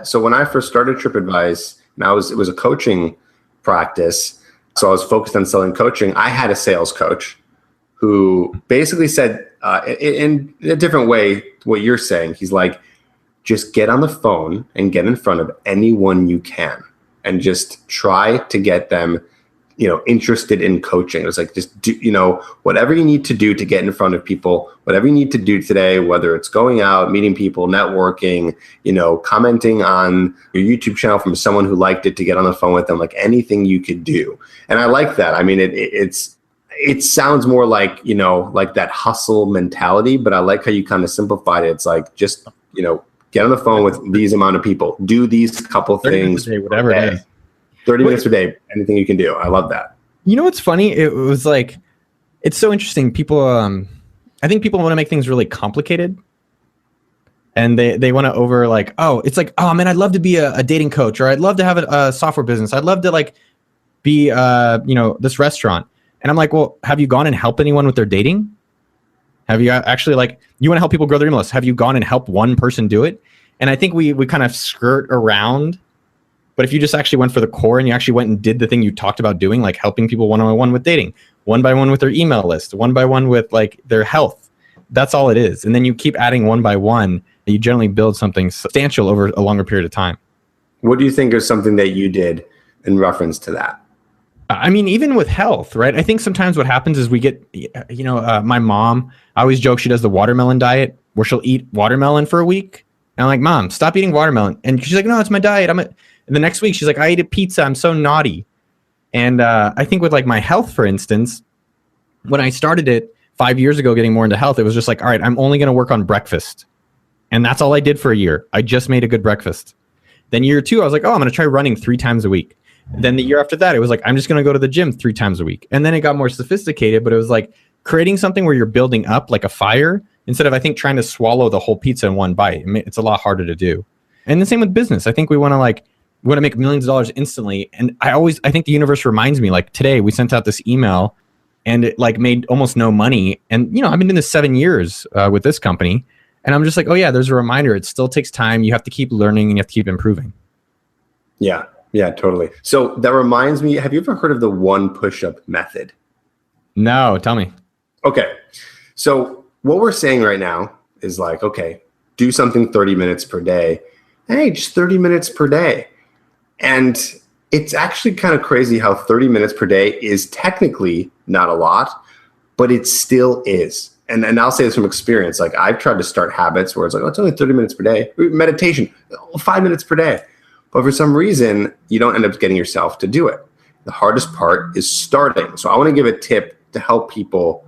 Speaker 1: so when I first started TripAdvice, and it was a coaching practice. So I was focused on selling coaching. I had a sales coach who basically said, in a different way, what you're saying. He's like, just get on the phone and get in front of anyone you can and just try to get them, interested in coaching. It was like, just do, whatever you need to do to get in front of people, whatever you need to do today, whether it's going out, meeting people, networking, commenting on your YouTube channel from someone who liked it, to get on the phone with them, like anything you could do. And I like that. I mean, it sounds more like, like that hustle mentality, but I like how you kind of simplified it. It's like, just, get on the phone with these amount of people, do these couple things,
Speaker 2: whatever it is.
Speaker 1: 30 minutes a day, anything you can do. I love that.
Speaker 2: You know what's funny? It was like, it's so interesting. People, I think people want to make things really complicated. And they want to it's like, oh man, I'd love to be a dating coach, or I'd love to have a software business. I'd love to be, this restaurant. And I'm like, well, have you gone and helped anyone with their dating? Have you actually, you want to help people grow their email list? Have you gone and helped one person do it? And I think we kind of skirt around. But if you just actually went for the core and you actually went and did the thing you talked about doing, like helping people one-on-one with dating, one by one with their email list, one by one with their health, that's all it is. And then you keep adding one by one, you generally build something substantial over a longer period of time. What
Speaker 1: do you think is something that you did in reference to that?
Speaker 2: I mean, even with health, right? I think sometimes what happens is we get, my mom, I always joke she does the watermelon diet, where she'll eat watermelon for a week. And I'm like, Mom, stop eating watermelon. And she's like, no, it's my diet. And the next week she's like, I ate a pizza. I'm so naughty. And I think with my health, for instance, when I started it 5 years ago, getting more into health, it was just like, all right, I'm only going to work on breakfast. And that's all I did for a year. I just made a good breakfast. Then year 2, I was like, oh, I'm going to try running 3 times a week. Then the year after that, it was like, I'm just going to go to the gym 3 times a week. And then it got more sophisticated, but it was like creating something where you're building up like a fire instead of, I think, trying to swallow the whole pizza in one bite. It's a lot harder to do. And the same with business. I think we want to make millions of dollars instantly. And I think the universe reminds me, today we sent out this email and it made almost no money. And, I've been doing this 7 years with this company. And I'm just like, oh yeah, there's a reminder. It still takes time. You have to keep learning and you have to keep improving.
Speaker 1: Yeah. Yeah, totally. So that reminds me, have you ever heard of the 1 push-up method?
Speaker 2: No, tell me.
Speaker 1: Okay. So what we're saying right now is okay, do something 30 minutes per day. Hey, just 30 minutes per day. And it's actually kind of crazy how 30 minutes per day is technically not a lot, but it still is. And I'll say this from experience. I've tried to start habits where it's it's only 30 minutes per day. Meditation, 5 minutes per day. But for some reason, you don't end up getting yourself to do it. The hardest part is starting. So I want to give a tip to help people,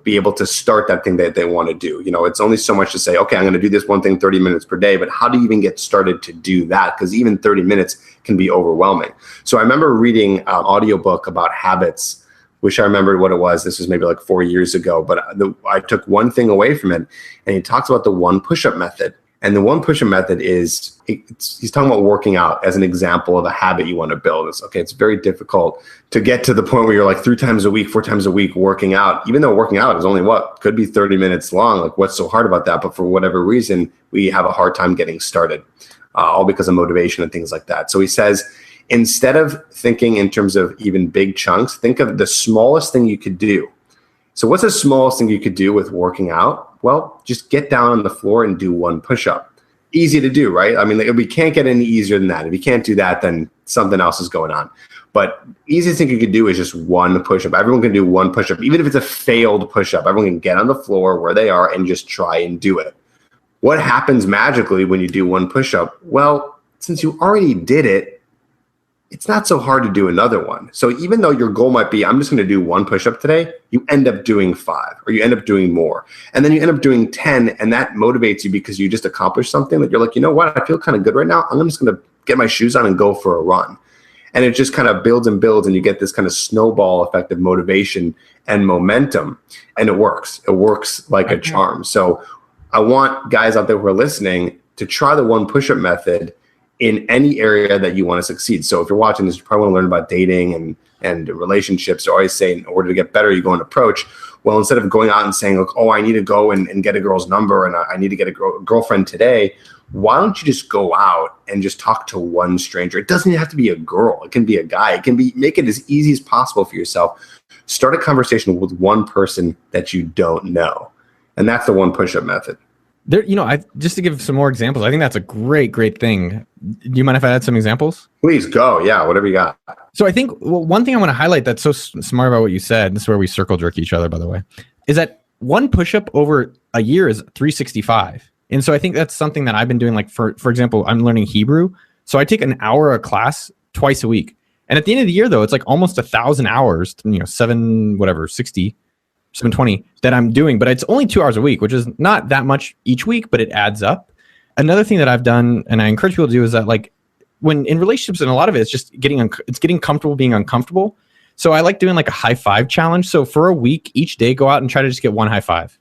Speaker 1: be able to start that thing that they want to do. It's only so much to say, okay, I'm going to do this one thing 30 minutes per day, but how do you even get started to do that? Because even 30 minutes can be overwhelming. So I remember reading an audiobook about habits. Wish I remembered what it was. This was maybe 4 years ago, but I took one thing away from it, and he talks about the 1 push-up method. And the 1 push-up method is, he's talking about working out as an example of a habit you want to build. It's very difficult to get to the point where you're 3 times a week, 4 times a week working out, even though working out is only could be 30 minutes long. What's so hard about that? But for whatever reason, we have a hard time getting started, all because of motivation and things like that. So he says, instead of thinking in terms of even big chunks, think of the smallest thing you could do. So what's the smallest thing you could do with working out? Well, just get down on the floor and do 1 push-up. Easy to do, right? I mean, we can't get any easier than that. If you can't do that, then something else is going on. But easiest thing you could do is just 1 push-up. Everyone can do 1 push-up. Even if it's a failed push-up, everyone can get on the floor where they are and just try and do it. What happens magically when you do 1 push-up? Well, since you already did it, it's not so hard to do another one. So even though your goal might be, I'm just going to do 1 push-up today, you end up doing 5, or you end up doing more. And then you end up doing 10, and that motivates you because you just accomplished something that you're like, you know what, I feel kind of good right now. I'm just going to get my shoes on and go for a run. And it just kind of builds and builds, and you get this kind of snowball effect of motivation and momentum. And it works. It works like a charm. So I want guys out there who are listening to try the 1 push-up method in any area that you want to succeed. So if you're watching this, you probably want to learn about dating and relationships. I always say, in order to get better, you go and approach. Well, instead of going out and saying, oh, I need to go and get a girl's number and I need to get a girlfriend today, why don't you just go out and just talk to one stranger? It doesn't have to be a girl. It can be a guy. It can be, make it as easy as possible for yourself. Start a conversation with one person that you don't know. And that's the one push-up method.
Speaker 2: There, just to give some more examples, I think that's a great thing. Do you mind if I add some examples?
Speaker 1: Please go. Yeah, whatever you got.
Speaker 2: So I think one thing I want to highlight that's so smart about what you said, this is where we circle jerk each other, by the way, is that one push-up over a year is 365. And so I think that's something that I've been doing. Like, for example, I'm learning Hebrew. So I take an hour a class twice a week. And at the end of the year, though, it's like almost 1,000 hours, 720 that I'm doing, but it's only 2 hours a week, which is not that much each week, but it adds up. Another thing that I've done, and I encourage people to do, is that like when in relationships, and a lot of it is just getting comfortable being uncomfortable. So I like doing like a high five challenge. So for a week, each day, go out and try to just get one high five.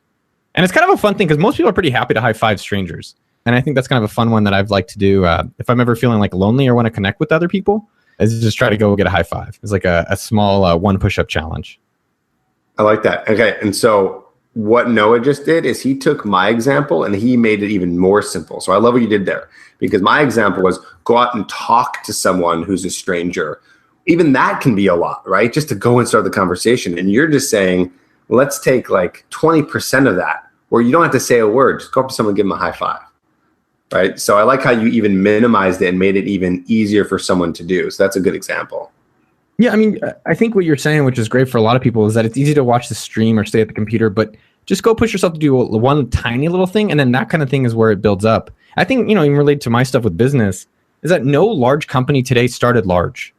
Speaker 2: And it's kind of a fun thing because most people are pretty happy to high five strangers. And I think that's kind of a fun one that I've liked to do if I'm ever feeling like lonely or want to connect with other people, is just try to go get a high five. It's like a small one push-up challenge.
Speaker 1: I like that. Okay. And so what Noah just did is he took my example and he made it even more simple. So I love what you did there, because my example was go out and talk to someone who's a stranger. Even that can be a lot, right? Just to go and start the conversation. And you're just saying, let's take like 20% of that, where you don't have to say a word. Just go up to someone and give them a high five, right? So I like how you even minimized it and made it even easier for someone to do. So that's a good example.
Speaker 2: Yeah, I mean, I think what you're saying, which is great for a lot of people, is that it's easy to watch the stream or stay at the computer, but just go push yourself to do one tiny little thing, and then that kind of thing is where it builds up. I think, even related to my stuff with business, is that no large company today started large.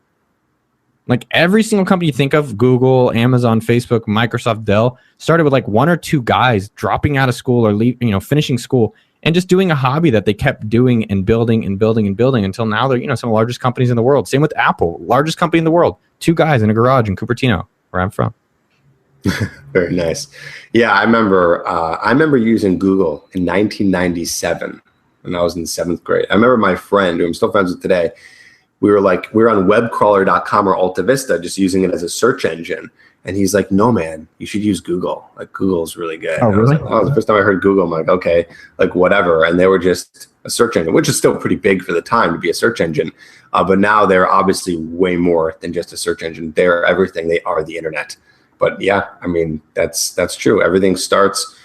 Speaker 2: Like every single company you think of, Google, Amazon, Facebook, Microsoft, Dell, started with like one or two guys dropping out of school or finishing school and just doing a hobby that they kept doing and building and building and building until now they're, some of the largest companies in the world. Same with Apple, largest company in the world. Two guys in a garage in Cupertino, where I'm from.
Speaker 1: Very nice. Yeah, I remember using Google in 1997 when I was in 7th grade. I remember my friend, who I'm still friends with today, we were on webcrawler.com or Alta Vista, just using it as a search engine. And he's like, no, man, you should use Google. Like, Google's really good.
Speaker 2: Oh, really?
Speaker 1: The first time I heard Google, I'm like, okay, like whatever. And they were just a search engine, which is still pretty big for the time to be a search engine. But now they're obviously way more than just a search engine. They're everything. They are the internet. But yeah, I mean, that's true. Everything starts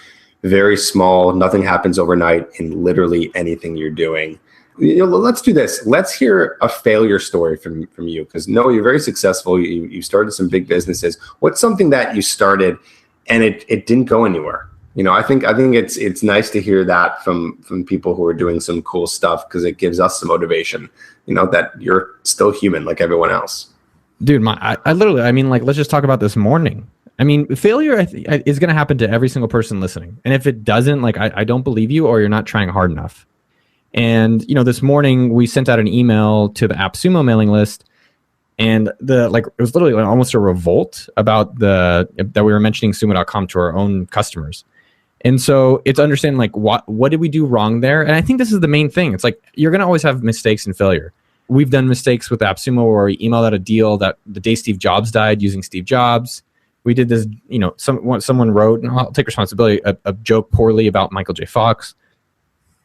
Speaker 1: very small. Nothing happens overnight in literally anything you're doing. Let's do this. Let's hear a failure story from you, because Noah, you're very successful. You started some big businesses. What's something that you started and it didn't go anywhere? I think it's nice to hear that from people who are doing some cool stuff, because it gives us some motivation. That you're still human like everyone else.
Speaker 2: Dude, let's just talk about this morning. I mean, failure is going to happen to every single person listening. And if it doesn't, I don't believe you, or you're not trying hard enough. And, this morning we sent out an email to the AppSumo mailing list, and it was literally almost a revolt about that we were mentioning sumo.com to our own customers. And so it's understanding what did we do wrong there? And I think this is the main thing. It's like, you're going to always have mistakes and failure. We've done mistakes with AppSumo where we emailed out a deal that the day Steve Jobs died using Steve Jobs. We did this, someone wrote, and I'll take responsibility, a joke poorly about Michael J. Fox.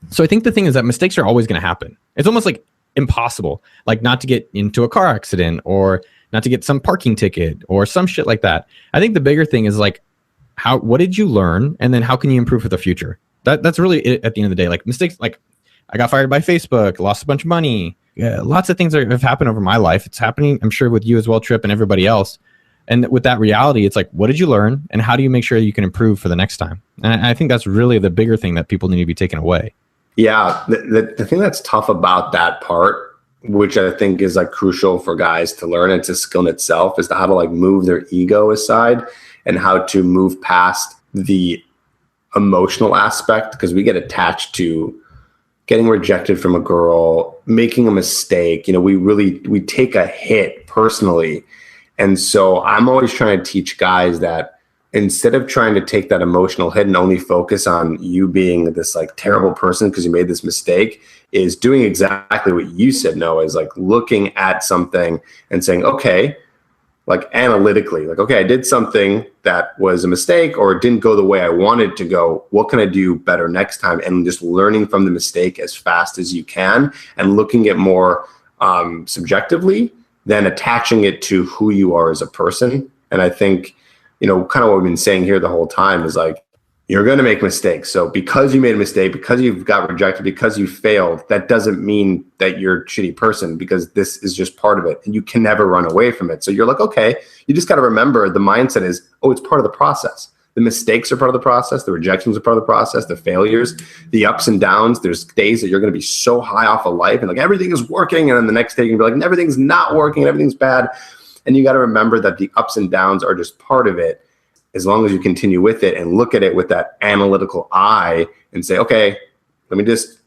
Speaker 2: So I think the thing is that mistakes are always going to happen. It's almost like impossible, like not to get into a car accident or not to get some parking ticket or some shit like that. I think the bigger thing is like, what did you learn? And then how can you improve for the future? That's really it at the end of the day. Like mistakes, like I got fired by Facebook, lost a bunch of money. Yeah, lots of things have happened over my life. It's happening, I'm sure, with you as well, Trip, and everybody else. And with that reality, it's like, what did you learn? And how do you make sure you can improve for the next time? And I think that's really the bigger thing that people need to be taken away.
Speaker 1: Yeah, the thing that's tough about that part, which I think is like crucial for guys to learn, it's a skill in itself, is to how to like move their ego aside and how to move past the emotional aspect, because we get attached to getting rejected from a girl, making a mistake. We take a hit personally. And so I'm always trying to teach guys that instead of trying to take that emotional hit and only focus on you being this like terrible person because you made this mistake, is doing exactly what you said, Noah, is like looking at something and saying, okay, like analytically, like, okay, I did something that was a mistake or it didn't go the way I wanted to go. What can I do better next time? And just learning from the mistake as fast as you can and looking at more subjectively than attaching it to who you are as a person. And I think, kind of what we've been saying here the whole time is like, you're going to make mistakes. So because you made a mistake, because you've got rejected, because you failed, that doesn't mean that you're a shitty person, because this is just part of it and you can never run away from it. So you're like, okay, you just got to remember the mindset is, oh, it's part of the process. The mistakes are part of the process. The rejections are part of the process. The failures, the ups and downs. There's days that you're going to be so high off of life and like everything is working. And then the next day you're going to be like, everything's not working and everything's bad. And you got to remember that the ups and downs are just part of it. As long as you continue with it and look at it with that analytical eye and say, okay, let me just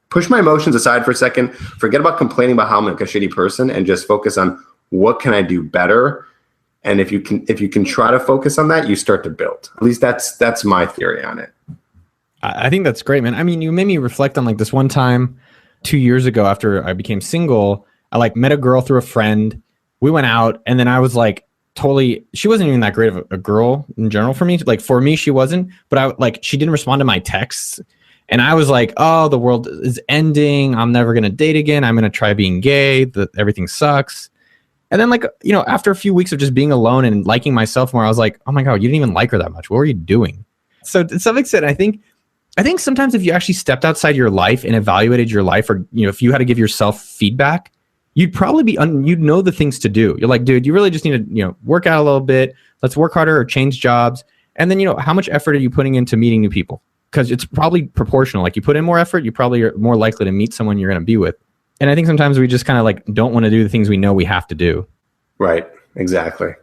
Speaker 1: push my emotions aside for a second, forget about complaining about how I'm like a shitty person and just focus on what can I do better. And if you can try to focus on that, you start to build. At least that's my theory on it.
Speaker 2: I think that's great, man. I mean, you made me reflect on like this one time 2 years ago after I became single. I like met a girl through a friend. We went out and then I was like, totally, she wasn't even that great of a girl in general for me. Like for me, she wasn't, but she didn't respond to my texts. And I was like, oh, the world is ending. I'm never going to date again. I'm going to try being gay. Everything sucks. And then after a few weeks of just being alone and liking myself more, I was like, oh my God, you didn't even like her that much. What were you doing? So to some extent, I think sometimes if you actually stepped outside your life and evaluated your life, or, if you had to give yourself feedback, you'd probably you'd know the things to do. You're like, dude, you really just need to, work out a little bit. Let's work harder or change jobs. And then, how much effort are you putting into meeting new people? Because it's probably proportional. Like you put in more effort, you probably are more likely to meet someone you're going to be with. And I think sometimes we just kind of like don't want to do the things we know we have to do.
Speaker 1: Right. Exactly.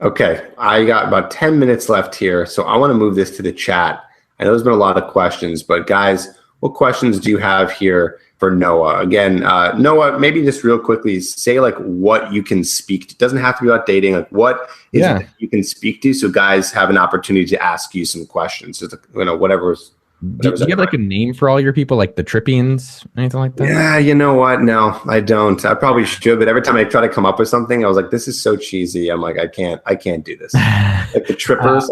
Speaker 1: Okay. I got about 10 minutes left here. So I want to move this to the chat. I know there's been a lot of questions, but guys, what questions do you have here for Noah? Again, Noah, maybe just real quickly say like what you can speak to. It doesn't have to be about dating. Like what is it that you can speak to, so guys have an opportunity to ask you some questions. Just whatever's.
Speaker 2: Do you have like a name for all your people, like the Trippians, anything like that?
Speaker 1: Yeah, you know what? No, I don't. I probably should, but every time I try to come up with something, I was like, this is so cheesy. I'm like, I can't do this. Like the Trippers,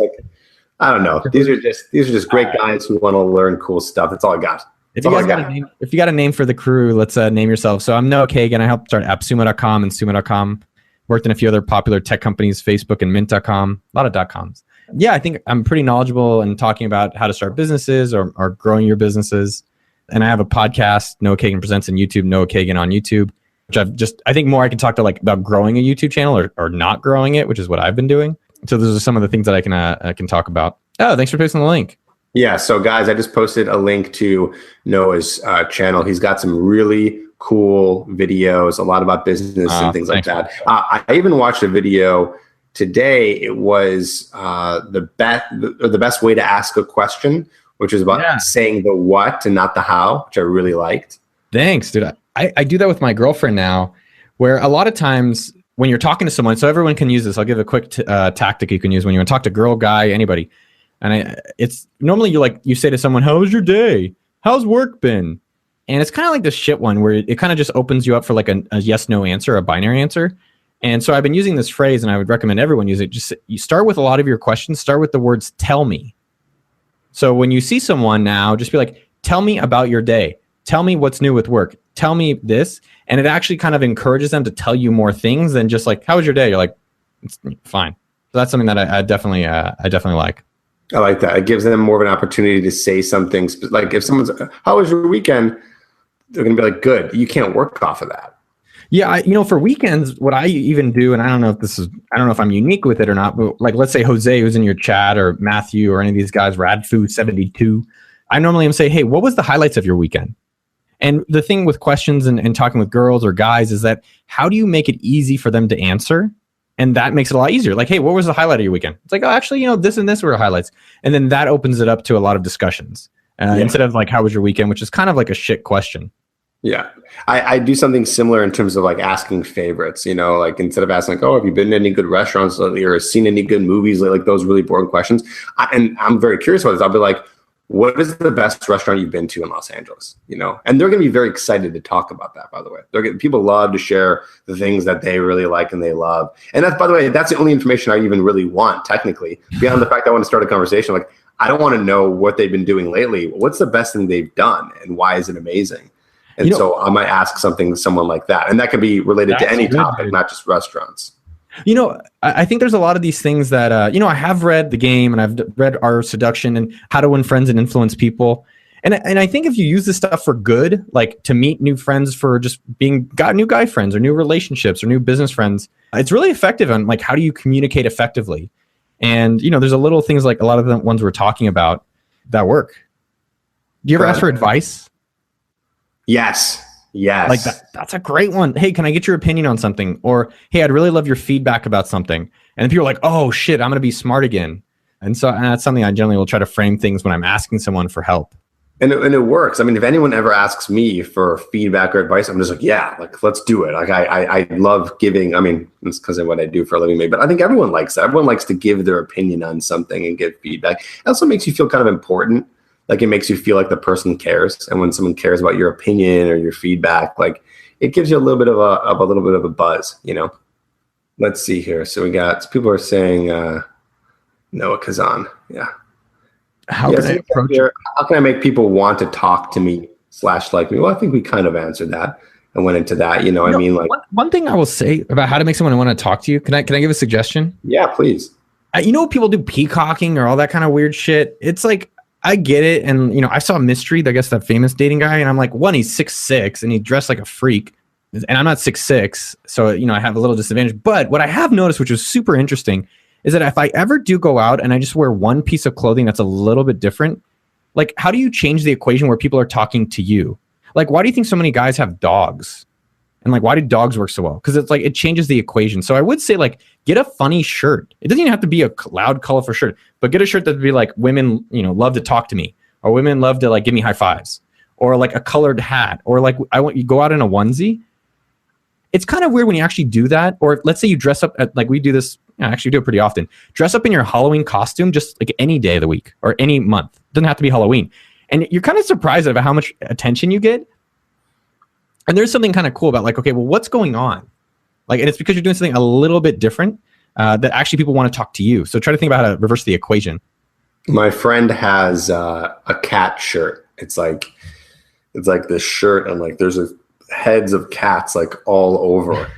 Speaker 1: I don't know. These are just great guys who want to learn cool stuff. That's all I got.
Speaker 2: If you got a name for the crew, let's name yourself. So I'm Noah Kagan. I helped start AppSumo.com and Sumo.com. Worked in a few other popular tech companies, Facebook and Mint.com, a lot of .coms. Yeah, I think I'm pretty knowledgeable in talking about how to start businesses or growing your businesses. And I have a podcast, Noah Kagan Presents, on YouTube, Noah Kagan on YouTube, which I think more I can talk to like about growing a YouTube channel or not growing it, which is what I've been doing. So those are some of the things that I can talk about. Oh, thanks for posting the link.
Speaker 1: Yeah, so guys, I just posted a link to Noah's channel. He's got some really cool videos, a lot about business and things like that. I even watched a video today. It was the best way to ask a question, which is about saying the what and not the how, which I really liked.
Speaker 2: Thanks, dude. I do that with my girlfriend now, where a lot of times when you're talking to someone, so everyone can use this. I'll give a quick tactic you can use when you want to talk to girl, guy, anybody. And it's normally you say to someone, how was your day? How's work been? And it's kind of like this shit one where it kind of just opens you up for like a yes, no answer, a binary answer. And so I've been using this phrase and I would recommend everyone use it. Just you start with a lot of your questions, start with the words, tell me. So when you see someone now, just be like, tell me about your day. Tell me what's new with work. Tell me this. And it actually kind of encourages them to tell you more things than just like, how was your day? You're like, it's fine. So that's something that I definitely like.
Speaker 1: I like that. It gives them more of an opportunity to say something. Like if someone's, how was your weekend? They're going to be like, good. You can't work off of that.
Speaker 2: Yeah. For weekends, what I even do, and I don't know if I'm unique with it or not, but like, let's say Jose, who's in your chat, or Matthew, or any of these guys, Radfu72, I normally am say, hey, what was the highlights of your weekend? And the thing with questions and talking with girls or guys is that how do you make it easy for them to answer? And that makes it a lot easier. Like, hey, what was the highlight of your weekend? It's like, oh, actually, this and this were highlights. And then that opens it up to a lot of discussions instead of like, how was your weekend, which is kind of like a shit question.
Speaker 1: Yeah. I do something similar in terms of like asking favorites, like instead of asking like, oh, have you been to any good restaurants lately or seen any good movies, like those really boring questions. And I'm very curious about this. I'll be like, what is the best restaurant you've been to in Los Angeles? And they're going to be very excited to talk about that, by the way. People love to share the things that they really like and they love. And that's, by the way, that's the only information I even really want, technically, beyond the fact that I want to start a conversation. Like, I don't want to know what they've been doing lately. What's the best thing they've done and why is it amazing? And so I might ask someone like that. And that can be related to any topic, not just restaurants.
Speaker 2: I think there's a lot of these things that, I have read The Game and I've read Art of Seduction and How to Win Friends and Influence People. And I think if you use this stuff for good, like to meet new friends for just got new guy friends or new relationships or new business friends, it's really effective on like, how do you communicate effectively? And, there's a little things like a lot of the ones we're talking about that work. Do you ever ask for advice?
Speaker 1: Yes.
Speaker 2: Like that's a great one. Hey, can I get your opinion on something? Or, hey, I'd really love your feedback about something. And people are like, oh shit, I'm going to be smart again. And so that's something I generally will try to frame things when I'm asking someone for help.
Speaker 1: And it works. I mean, if anyone ever asks me for feedback or advice, I'm just like, yeah, like, let's do it. Like, I love giving. I mean, it's because of what I do for a living, maybe, but I think everyone likes that. Everyone likes to give their opinion on something and give feedback. It also makes you feel kind of important. Like, it makes you feel like the person cares. And when someone cares about your opinion or your feedback, like, it gives you a little bit of a buzz, Let's see here. So people are saying Noah Kazan. Yeah.
Speaker 2: How can
Speaker 1: I make people want to talk to me / like me? Well, I think we kind of answered that and went into that. I mean, like,
Speaker 2: one thing I will say about how to make someone want to talk to you. Can I give a suggestion?
Speaker 1: Yeah, please.
Speaker 2: People do peacocking or all that kind of weird shit. It's like, I get it. And, I saw Mystery, I guess that famous dating guy. And I'm like, one, he's 6'6" and he dressed like a freak. And I'm not 6'6". So, I have a little disadvantage. But what I have noticed, which was super interesting, is that if I ever do go out and I just wear one piece of clothing that's a little bit different, like, how do you change the equation where people are talking to you? Like, why do you think so many guys have dogs? And like, why do dogs work so well? Because it's like, it changes the equation. So I would say, like, get a funny shirt. It doesn't even have to be a loud, colorful shirt, but get a shirt that would be like, women, love to talk to me, or women love to like give me high fives, or like a colored hat, or like, I want you go out in a onesie. It's kind of weird when you actually do that. Or let's say you dress up like we do this. Actually do it pretty often. Dress up in your Halloween costume just like any day of the week or any month. It doesn't have to be Halloween. And you're kind of surprised about how much attention you get. And there's something kind of cool about like, okay, well, what's going on? Like, and it's because you're doing something a little bit different that actually people want to talk to you. So try to think about how to reverse the equation.
Speaker 1: My friend has a cat shirt. It's like this shirt and like there's heads of cats like all over.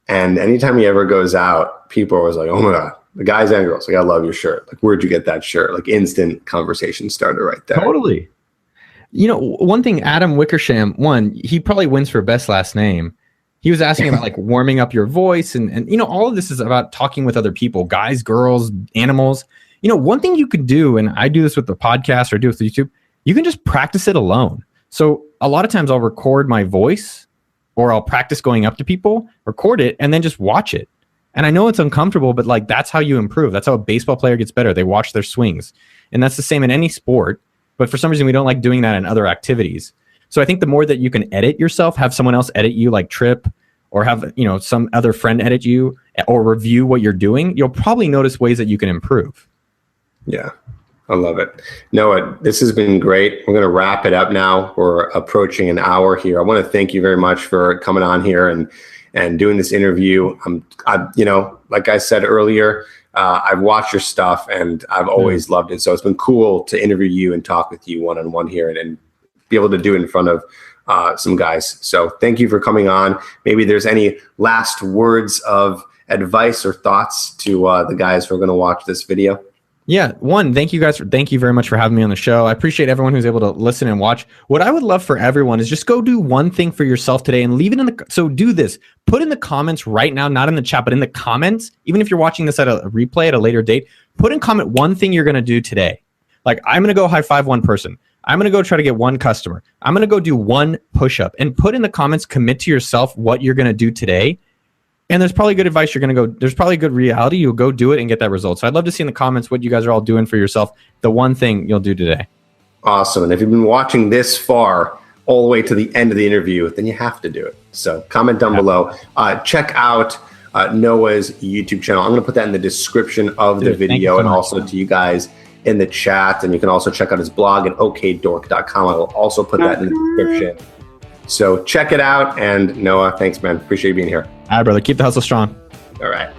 Speaker 1: And anytime he ever goes out, people are always like, oh my God, the guys and girls, like, I love your shirt. Like, where'd you get that shirt? Like, instant conversation starter right there.
Speaker 2: Totally. One thing, Adam Wickersham, he probably wins for best last name. He was asking about like warming up your voice and all of this is about talking with other people, guys, girls, animals. One thing you could do, and I do this with the podcast or do it with YouTube, you can just practice it alone. So a lot of times I'll record my voice or I'll practice going up to people, record it, and then just watch it. And I know it's uncomfortable, but like, that's how you improve. That's how a baseball player gets better. They watch their swings. And that's the same in any sport. But for some reason, we don't like doing that in other activities. So I think the more that you can edit yourself, have someone else edit you like Trip, or have, some other friend edit you or review what you're doing, you'll probably notice ways that you can improve.
Speaker 1: Yeah, I love it. Noah, this has been great. We're going to wrap it up now. We're approaching an hour here. I want to thank you very much for coming on here and doing this interview. Like I said earlier, I've watched your stuff and I've always loved it. So it's been cool to interview you and talk with you one-on-one here and be able to do it in front of some guys. So thank you for coming on. Maybe there's any last words of advice or thoughts to the guys who are going to watch this video.
Speaker 2: Yeah. Thank you guys. Thank you very much for having me on the show. I appreciate everyone who's able to listen and watch. What I would love for everyone is just go do one thing for yourself today and leave it so do this. Put in the comments right now, not in the chat, but in the comments, even if you're watching this at a replay at a later date, put in comment one thing you're going to do today. Like, I'm going to go high five one person. I'm going to go try to get one customer. I'm going to go do one push-up, and put in the comments, commit to yourself what you're going to do today. And there's probably good advice there's probably good reality. You'll go do it and get that result. So I'd love to see in the comments what you guys are all doing for yourself. The one thing you'll do today.
Speaker 1: Awesome. And if you've been watching this far, all the way to the end of the interview, then you have to do it. So comment down below. Check out Noah's YouTube channel. I'm going to put that in the description of the video, and also to you guys in the chat. And you can also check out his blog at okdork.com. I will also put that in the description. So check it out. And Noah, thanks, man. Appreciate you being here.
Speaker 2: All right, brother. Keep the hustle strong.
Speaker 1: All right.